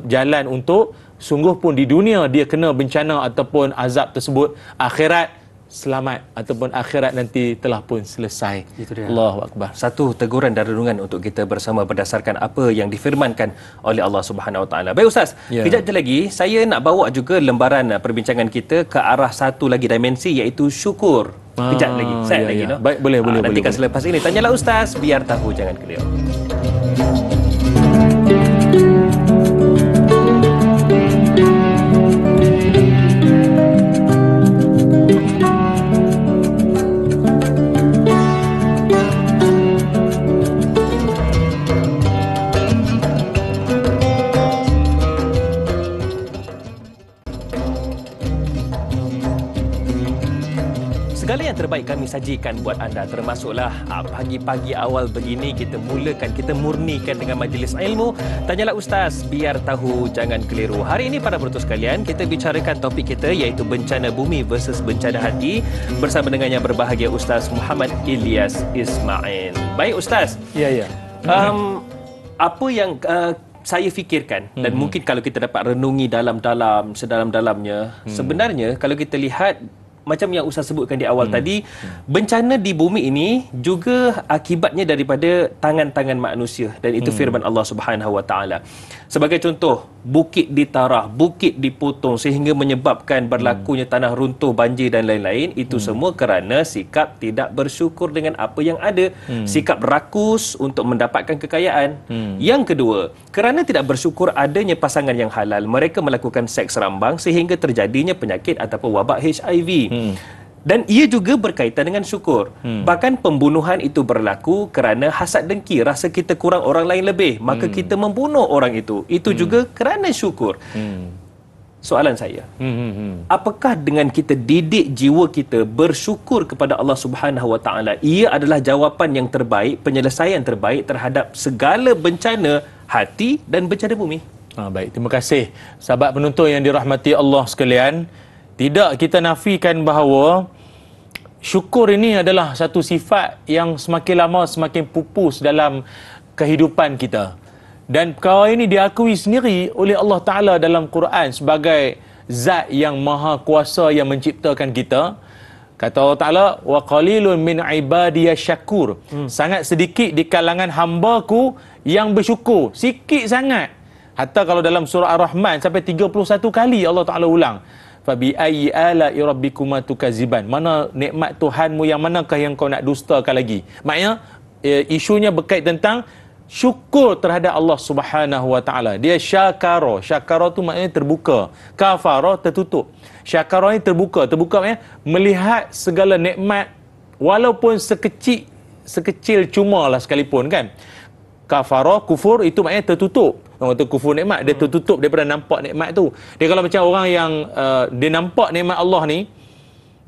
jalan untuk sungguh pun di dunia dia kena bencana ataupun azab tersebut, akhirat selamat ataupun akhirat nanti telah pun selesai. Itu dia. Allahu Akbar. Satu teguran dan renungan untuk kita bersama berdasarkan apa yang difirmankan oleh Allah Subhanahu Wa Taala. Baik Ustaz, kejap lagi saya nak bawa juga lembaran perbincangan kita ke arah satu lagi dimensi, iaitu syukur. Kejap lagi. Saya lagi no. Baik, boleh. Nantikan selepas ini. Tanyalah Ustaz, biar tahu jangan keliru. Segala yang terbaik kami sajikan buat anda, termasuklah pagi-pagi awal begini kita murnikan dengan majlis ilmu. Tanyalah Ustaz, biar tahu jangan keliru. Hari ini para penonton sekalian, kita bicarakan topik kita iaitu bencana bumi versus bencana hati bersama dengan yang berbahagia Ustaz Muhammad Ilyas Ismail. Baik Ustaz. Ya. Apa yang saya fikirkan dan mungkin kalau kita dapat renungi sedalam-dalamnya, sebenarnya kalau kita lihat macam yang Ustaz sebutkan di awal tadi, bencana di bumi ini juga akibatnya daripada tangan-tangan manusia, dan itu firman Allah Subhanahu Wa Taala. Sebagai contoh, bukit ditarah, bukit dipotong sehingga menyebabkan berlakunya tanah runtuh, banjir dan lain-lain. Itu semua kerana sikap tidak bersyukur dengan apa yang ada, sikap rakus untuk mendapatkan kekayaan. Yang kedua, kerana tidak bersyukur adanya pasangan yang halal, mereka melakukan seks rambang sehingga terjadinya penyakit ataupun wabak HIV. Dan ia juga berkaitan dengan syukur. Bahkan pembunuhan itu berlaku kerana hasad dengki, rasa kita kurang orang lain lebih, maka kita membunuh orang itu. Itu juga kerana syukur. Soalan saya, apakah dengan kita didik jiwa kita bersyukur kepada Allah Subhanahu Wa Taala, ia adalah jawapan yang terbaik, penyelesaian terbaik terhadap segala bencana hati dan bencana bumi? Baik, terima kasih sahabat penonton yang dirahmati Allah sekalian. Tidak kita nafikan bahawa syukur ini adalah satu sifat yang semakin lama semakin pupus dalam kehidupan kita. Dan perkara ini diakui sendiri oleh Allah Ta'ala dalam Quran sebagai zat yang maha kuasa yang menciptakan kita. Kata Allah Ta'ala, wa qalilun min ibadiyas syakur. Sangat sedikit di kalangan hamba-Ku yang bersyukur. Sikit sangat. Hatta kalau dalam surah Ar-Rahman sampai 31 kali Allah Ta'ala ulang. Fabi ayyi ala'i rabbikuma tukaziban. Mana nikmat Tuhanmu yang manakah yang kau nak dustakan lagi? Maknanya isunya berkait tentang syukur terhadap Allah Subhanahu Wa Taala. Dia syakara. Syakara tu maknanya terbuka. Kafara tertutup. Syakara ni terbuka. Terbuka maknanya melihat segala nikmat walaupun sekecil cuma lah sekalipun kan. Kafara, kufur itu maknanya tertutup. Orang kata kufur nikmat, dia tertutup daripada nampak nikmat tu. Dia kalau macam orang yang dia nampak nikmat Allah ni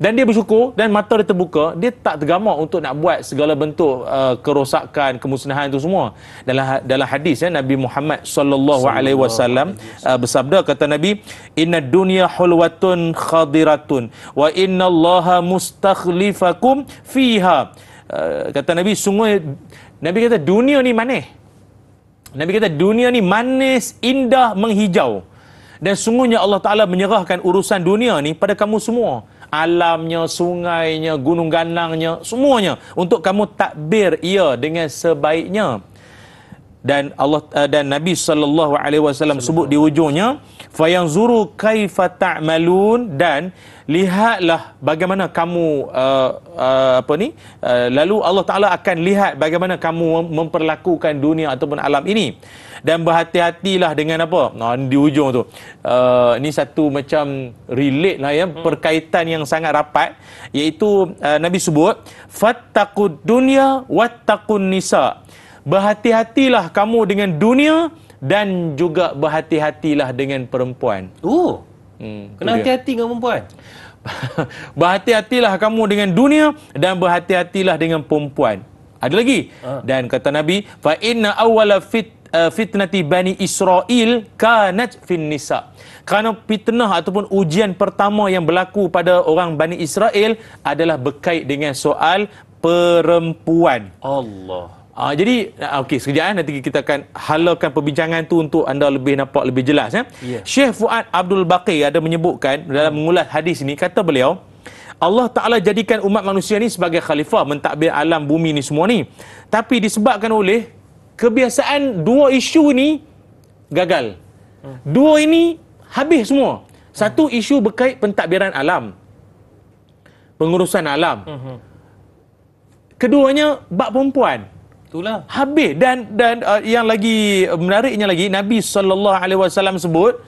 dan dia bersyukur dan mata dia terbuka, dia tak tergamak untuk nak buat segala bentuk kerosakan, kemusnahan tu semua. Dalam hadis Nabi Muhammad sallallahu alaihi wasallam bersabda, kata Nabi, "Innad dunya hulwatun khadiratun wa innallaha mustakhlifakum fiha." Kata Nabi, sungguh Nabi kata dunia ni manis. Nabi kata dunia ni manis, indah, menghijau. Dan sungguhnya Allah Ta'ala menyerahkan urusan dunia ni pada kamu semua. Alamnya, sungainya, gunung ganangnya, semuanya. Untuk kamu takbir ia dengan sebaiknya. Dan Allah dan Nabi SAW sebut di ujungnya, fayanzuru kaifa ta'malun, dan lihatlah bagaimana kamu lalu Allah Ta'ala akan lihat bagaimana kamu memperlakukan dunia ataupun alam ini. Dan berhati-hatilah dengan apa? Di ujung tu. Ini satu macam relate lah ya, perkaitan yang sangat rapat, iaitu Nabi sebut, fattaqud dunya wattaqun nisa. Berhati-hatilah kamu dengan dunia dan juga berhati-hatilah dengan perempuan. Kena hati-hati dengan perempuan. Berhati-hatilah kamu dengan dunia dan berhati-hatilah dengan perempuan. Ada lagi. Dan kata Nabi, fa inna awwala fitnati Bani Israel kanat fin nisa. Kerana fitnah ataupun ujian pertama yang berlaku pada orang Bani Israel adalah berkait dengan soal perempuan. Allah. Jadi okey, sekejap nanti kita akan halakan perbincangan tu untuk anda lebih nampak lebih jelas ya. Syekh Fuad Abdul Baqi ada menyebutkan dalam mengulas hadis ini, kata beliau, Allah Ta'ala jadikan umat manusia ni sebagai khalifah, mentadbir alam bumi ni semua ni. Tapi disebabkan oleh kebiasaan dua isu ni gagal. Dua ini habis semua. Satu isu berkait pentadbiran alam, pengurusan alam. Keduanya bab perempuan. Itulah. Habis. Dan yang lagi menariknya lagi, Nabi SAW sebut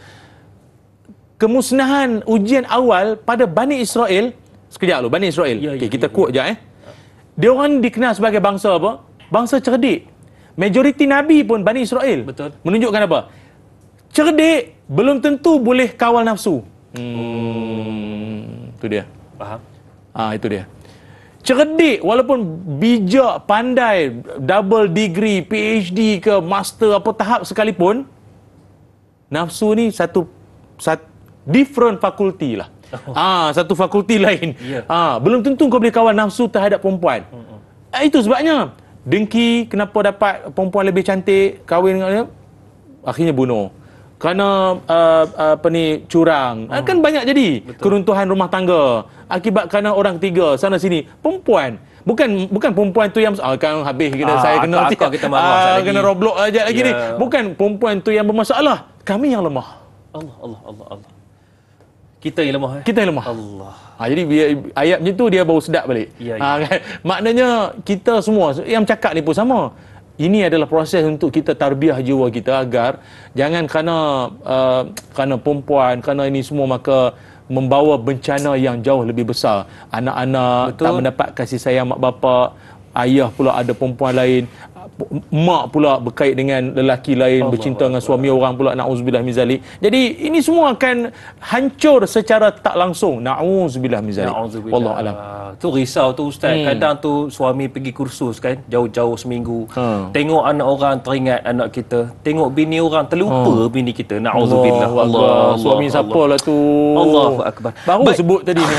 kemusnahan ujian awal pada Bani Israel. Sekejap dulu, Bani Israel. Kita quote je. Dia orang dikenal sebagai bangsa apa? Bangsa cerdik. Majoriti Nabi pun Bani Israel. Betul. Menunjukkan apa? Cerdik belum tentu boleh kawal nafsu. Itu dia. Faham? Itu dia. Cerdik walaupun bijak, pandai, double degree, PhD ke master apa tahap sekalipun, nafsu ni satu different fakulti lah. Satu fakulti lain. Belum tentu kau boleh kawal nafsu terhadap perempuan. Itu sebabnya dengki, kenapa dapat perempuan lebih cantik, kahwin dengan dia, akhirnya bunuh. Kerana curang. Kan banyak jadi. Betul. Keruntuhan rumah tangga akibat kerana orang ketiga sana sini. Perempuan. Bukan perempuan tu yang kan habis saya kena kita marah kena Roblox aja lagi ni. Bukan perempuan tu yang bermasalah. Kami yang lemah. Allah. Kita yang lemah. Kita yang lemah. Allah. Jadi ayat macam tu dia baru sedap balik. Kan? Maknanya kita semua yang cakap ni pun sama. Ini adalah proses untuk kita tarbiyah jiwa kita agar jangan kerana perempuan, kerana ini semua maka membawa bencana yang jauh lebih besar. Anak-anak tak mendapat kasih sayang mak bapak, ayah pula ada perempuan lain, mak pula berkait dengan lelaki lain, bercinta dengan suami orang pula, na'udzubillah min zalik. Jadi ini semua akan hancur secara tak langsung. Na'udzubillah min zalik. Wallahu alam. Tu risau tu ustaz. Kadang tu suami pergi kursus kan, jauh-jauh seminggu. Tengok anak orang teringat anak kita, tengok bini orang terlupa bini kita. Na'udzubillah. Allah. Suami siapa lah tu? Allahu akbar. Baru sebut tadi ni.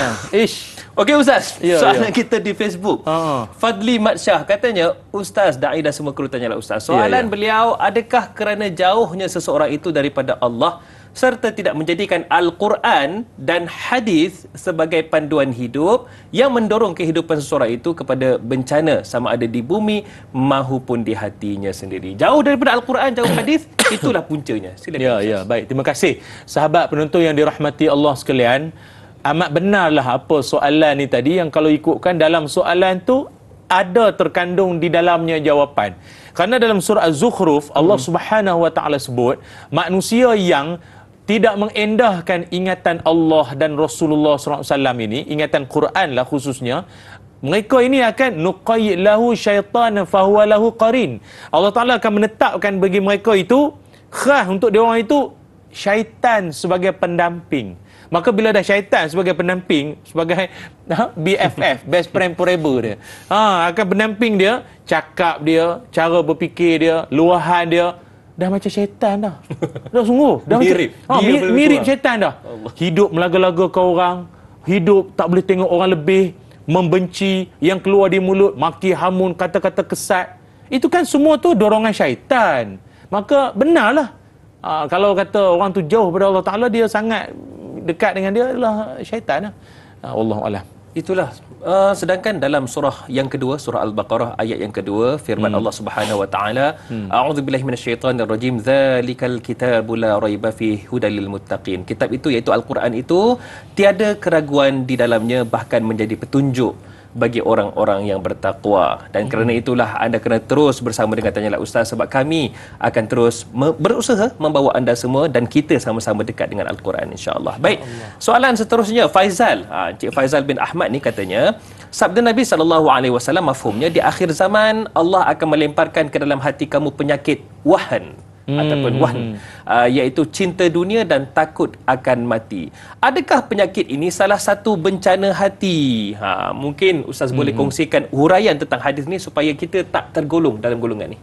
Okey Ustaz, soalan kita di Facebook. Fadli Mat Shah katanya, Ustaz, da'i dan semua kru tanyalah Ustaz. Soalan beliau, adakah kerana jauhnya seseorang itu daripada Allah serta tidak menjadikan Al-Quran dan hadis sebagai panduan hidup yang mendorong kehidupan seseorang itu kepada bencana sama ada di bumi maupun di hatinya sendiri? Jauh daripada Al-Quran, jauh hadis, itulah puncanya. Silakan. Baik, terima kasih. Sahabat penonton yang dirahmati Allah sekalian, amat benarlah apa soalan ni tadi, yang kalau ikutkan dalam soalan tu ada terkandung di dalamnya jawapan. Kerana dalam surah Az-Zukhruf Allah Subhanahu wa taala sebut manusia yang tidak mengendahkan ingatan Allah dan Rasulullah SAW ini, ingatan Quran lah khususnya, mereka ini akan nuqayyid lahu syaitan fahuwa lahu qarin. Allah Taala akan menetapkan bagi mereka itu khas untuk dia orang itu syaitan sebagai pendamping. Maka bila dah syaitan sebagai pendamping, sebagai BFF, best friend forever dia, akan pendamping dia, cakap dia, cara berfikir dia, luahan dia, dah macam syaitan dah. Dah sungguh. Dah mirip. Mirip syaitan dah. Allah. Hidup melaga-laga ke orang, hidup tak boleh tengok orang lebih, membenci, yang keluar di mulut, maki hamun, kata-kata kesat. Itu kan semua tu dorongan syaitan. Maka benarlah. Kalau kata orang tu jauh pada Allah Ta'ala, dia sangat dekat dengan dia adalah syaitan. Wallahu a'lam. Itulah. Sedangkan dalam surah yang kedua, surah Al-Baqarah ayat yang kedua, firman Allah Subhanahu wa taala, a'udzubillahi minasyaitonir rajim, dzalikal kitabu la raiba fihi hudal lil muttaqin. Kitab itu iaitu Al-Quran itu tiada keraguan di dalamnya, bahkan menjadi petunjuk bagi orang-orang yang bertakwa. Dan kerana itulah anda kena terus bersama dengan Tanyalah Ustaz, sebab kami akan terus berusaha membawa anda semua dan kita sama-sama dekat dengan Al-Quran, insya-Allah. Baik, soalan seterusnya Faizal. Encik Faizal bin Ahmad ni katanya, sabda Nabi SAW mafhumnya di akhir zaman Allah akan melemparkan ke dalam hati kamu penyakit wahan, ataupun wahn, iaitu cinta dunia dan takut akan mati. Adakah penyakit ini salah satu bencana hati? Mungkin Ustaz boleh kongsikan huraian tentang hadis ni supaya kita tak tergolong dalam golongan ni.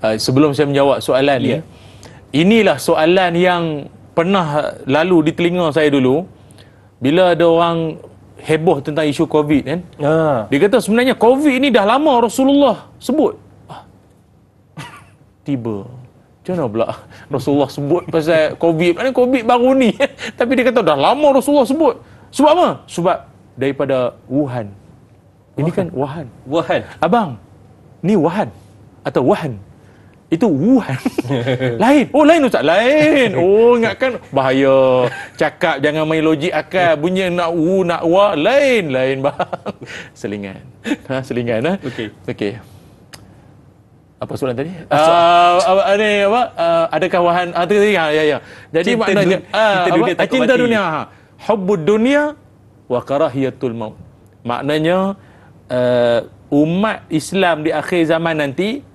Sebelum saya menjawab soalan ni, inilah soalan yang pernah lalu di telinga saya dulu bila ada orang heboh tentang isu COVID kan. Dia kata sebenarnya COVID ni dah lama Rasulullah sebut. Tiba macam mana pula Rasulullah sebut pasal COVID? Mana COVID baru ni? Tapi dia kata dah lama Rasulullah sebut. Sebab apa? Sebab daripada Wuhan. Ini kan Wuhan. Abang, ni Wuhan atau Wuhan? Itu Wuhan. Lain. Oh, lain Ustaz. Lain. Oh, ingatkan bahaya. Cakap jangan main logik akal. Bunyi nak nak wa. Lain bang. Selingan. Selingan. Okey. Apa soalan tadi? Adakah Wuhan? Ya. Jadi maknanya cinta dunia. Hubbud dunia wa karahiyatul maut. Maknanya umat Islam di akhir zaman nanti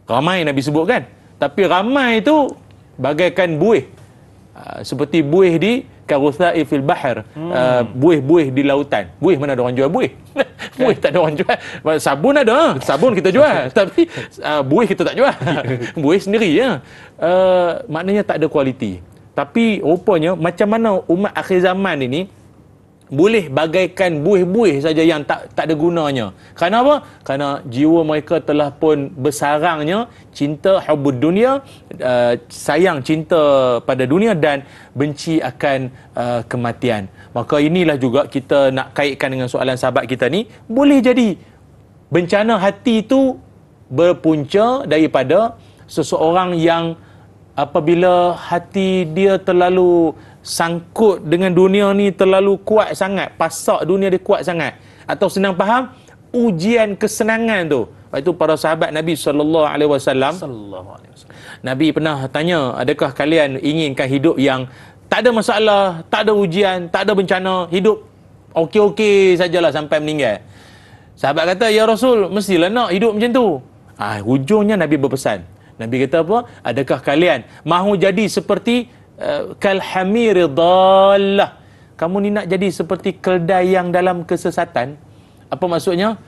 ramai Nabi sebut kan, tapi ramai itu bagaikan buih, seperti buih di karusai fil bahr, buih-buih di lautan. Buih mana ada orang jual buih? Buih tak ada orang jual. Sabun ada, sabun kita jual, tapi buih kita tak jual. Buih sendiri ya. Maknanya tak ada kualiti. Tapi rupanya macam mana umat akhir zaman ini boleh bagaikan buih-buih saja yang tak ada gunanya. Kerana apa? Kerana jiwa mereka telah pun bersarangnya cinta hubbud dunia, sayang cinta pada dunia dan benci akan kematian. Maka inilah juga kita nak kaitkan dengan soalan sahabat kita ni. Boleh jadi bencana hati itu berpunca daripada seseorang yang apabila hati dia terlalu sangkut dengan dunia ni, terlalu kuat sangat, pasak dunia dia kuat sangat, atau senang faham ujian kesenangan tu. Waktu para sahabat Nabi SAW, Nabi pernah tanya, adakah kalian inginkan hidup yang tak ada masalah, tak ada ujian, tak ada bencana, hidup okey-okey sajalah sampai meninggal? Sahabat kata, ya Rasul, mestilah nak hidup macam tu. Hujungnya Nabi berpesan. Nabi kata apa? Adakah kalian mahu jadi seperti kalhamiri dhallah? Kamu ni nak jadi seperti keldai yang dalam kesesatan? Apa maksudnya?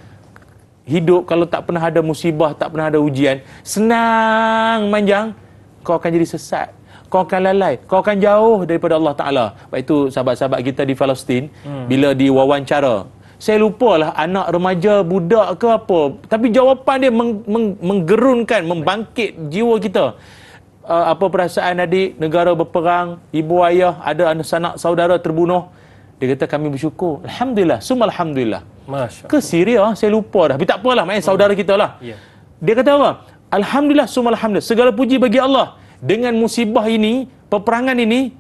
Hidup kalau tak pernah ada musibah, tak pernah ada ujian, senang manjang, kau akan jadi sesat, kau akan lalai, kau akan jauh daripada Allah Ta'ala. Sebab itu sahabat-sahabat kita di Palestin, bila diwawancara, saya lupalah anak remaja, budak ke apa, tapi jawapan dia menggerunkan, membangkit jiwa kita. Apa perasaan adik, negara berperang, ibu ayah, ada anak sanak saudara terbunuh. Dia kata kami bersyukur. Alhamdulillah, summa alhamdulillah. Masya Allah. Ke Syria, saya lupa dah. Tapi tak apalah, maknanya saudara kita lah. Dia kata apa? Alhamdulillah, summa alhamdulillah. Segala puji bagi Allah. Dengan musibah ini, peperangan ini,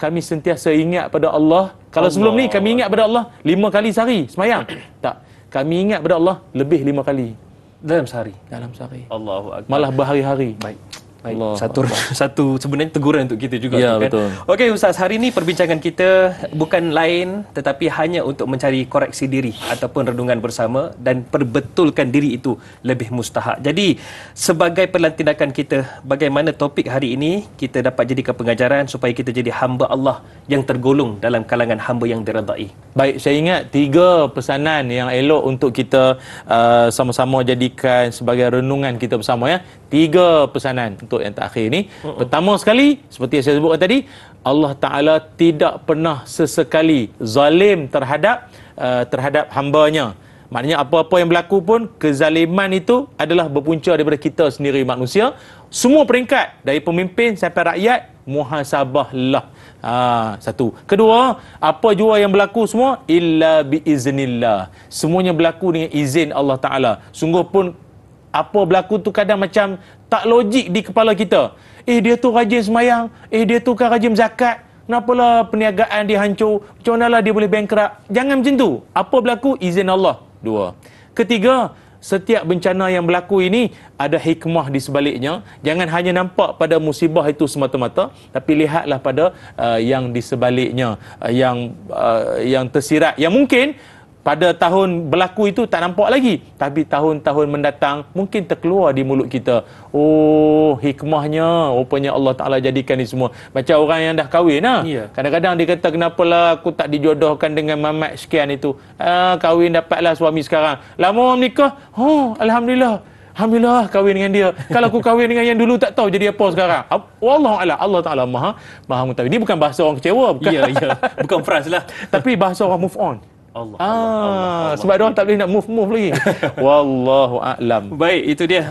kami sentiasa ingat pada Allah. Kalau sebelum ni kami ingat pada Allah 5 kali sehari semayang. Tak. Kami ingat pada Allah lebih 5 kali. Dalam sehari? Dalam sehari. Allahu Akbar. Malah berhari-hari. Baik. Satu sebenarnya teguran untuk kita juga. Ya, kan? Betul. Okey Ustaz, hari ini perbincangan kita bukan lain tetapi hanya untuk mencari koreksi diri ataupun renungan bersama dan perbetulkan diri itu lebih mustahak. Jadi sebagai pelantikan kita, bagaimana topik hari ini kita dapat jadikan pengajaran supaya kita jadi hamba Allah yang tergolong dalam kalangan hamba yang diredai. Baik, saya ingat 3 pesanan yang elok untuk kita sama-sama jadikan sebagai renungan kita bersama ya. 3 pesanan untuk yang terakhir ni. Pertama sekali, seperti yang saya sebutkan tadi, Allah Ta'ala tidak pernah sesekali zalim terhadap hambanya. Maknanya apa-apa yang berlaku pun, kezaliman itu adalah berpunca daripada kita sendiri manusia. Semua peringkat, dari pemimpin sampai rakyat, muhasabahlah. Satu. Kedua, apa jua yang berlaku semua, illa biiznillah. Semuanya berlaku dengan izin Allah Ta'ala. Sungguh pun apa berlaku tu kadang macam tak logik di kepala kita. Dia tu rajin semayang, dia tu kan rajin zakat, kenapalah perniagaan dia hancur, macam manalah dia boleh bankrupt. Jangan macam tu. Apa berlaku? Izin Allah. 2. Ketiga, setiap bencana yang berlaku ini ada hikmah di sebaliknya. Jangan hanya nampak pada musibah itu semata-mata, tapi lihatlah pada yang di sebaliknya, yang tersirat, yang mungkin pada tahun berlaku itu tak nampak lagi, tapi tahun-tahun mendatang mungkin terkeluar di mulut kita. Oh, hikmahnya rupanya Allah Ta'ala jadikan ni semua. Macam orang yang dah kahwin lah. Kadang-kadang dia kata, kenapalah aku tak dijodohkan dengan mamat sekian itu. Kahwin dapatlah suami sekarang. Lama menikah, Alhamdulillah kahwin dengan dia. Kalau aku kahwin dengan yang dulu, tak tahu jadi apa sekarang. Wallahualam, Allah Ta'ala maha mengetahui. Ini bukan bahasa orang kecewa, bukan. Ya. Bukan frans lah. Tapi bahasa orang move on. Allah. Sebab dia orang tak boleh nak move lagi. Wallahu a'lam. Baik, itu dia.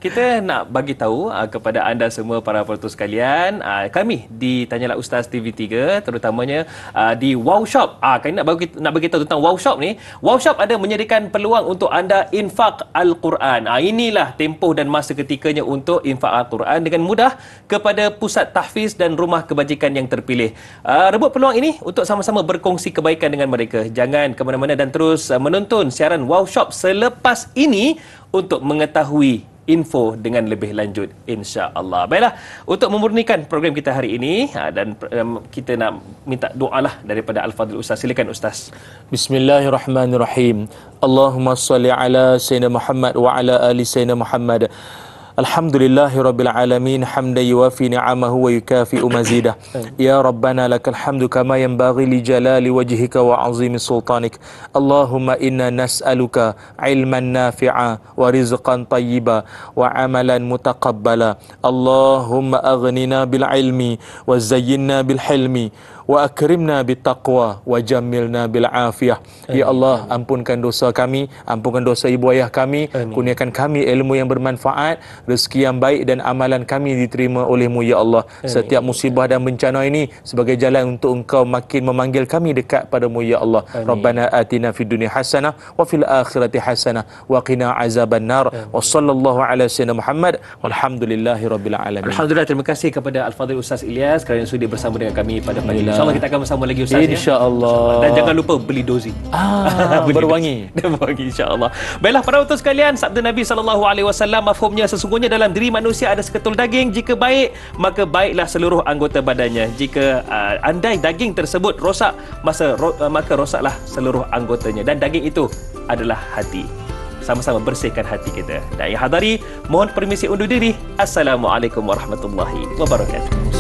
Kita nak bagi tahu kepada anda semua para penonton sekalian, kami di Tanyalah Ustaz TV3, terutamanya di Wow Shop. Kami nak bagi tahu tentang Wow Shop ni. Wow Shop ada menyediakan peluang untuk anda infak Al-Quran. Inilah tempoh dan masa ketikanya untuk infak Al-Quran dengan mudah kepada pusat tahfiz dan rumah kebajikan yang terpilih. Rebut peluang ini untuk sama-sama berkongsi kebaikan dengan mereka. Jangan ke mana-mana dan terus menonton siaran Wow Shop selepas ini untuk mengetahui info dengan lebih lanjut, insya-Allah. Baiklah, untuk memurnikan program kita hari ini, dan kita nak minta doalah daripada Al-Fadhil Ustaz. Silakan Ustaz. Bismillahirrahmanirrahim. Allahumma salli ala Sayyidina Muhammad wa ala ali Sayyidina Muhammad. Alhamdulillahirabbil alamin, hamdan yuwafi ni'amahu wa yukafi'u mazidah. Ya Rabbana lakal hamdu kama yanbaghi li jalali wajhika wa 'azimi sultanik. Allahumma inna nas'aluka ilman nafi'a wa rizqan tayyiba wa 'amalan mutaqabbala. Allahumma aghnina bil ilmi wa zayyinna bil hilmi wa akrimna bittaqwa wa jammilna bil afiyah. Ya Allah, ampunkan dosa kami, ampunkan dosa ibu ayah kami, kurniakan kami ilmu yang bermanfaat, rezeki yang baik dan amalan kami diterima oleh-Mu ya Allah. Setiap musibah dan bencana ini sebagai jalan untuk Engkau makin memanggil kami dekat pada-Mu ya Allah. Rabbana atina fid dunya hasanah wa fil akhirati hasanah wa qina azaban nar. Wa sallallahu ala sayyidina Muhammad walhamdulillahirabbil alamin. Alhamdulillah, terima kasih kepada Al-Fadhil Ustaz Ilyas kerana sudi bersama dengan kami pada pagi ini. InsyaAllah kita akan bersama lagi Ustaz, InsyaAllah. Dan jangan lupa beli dozi. Berwangi. Berwangi, insyaAllah. Baiklah para penonton sekalian, sabda Nabi SAW, mafhumnya sesungguhnya dalam diri manusia ada seketul daging. Jika baik, maka baiklah seluruh anggota badannya. Jika andai daging tersebut rosak, maka rosaklah seluruh anggotanya. Dan daging itu adalah hati. Sama-sama bersihkan hati kita. Dan yang hadari, mohon permisi undur diri. Assalamualaikum warahmatullahi wabarakatuh.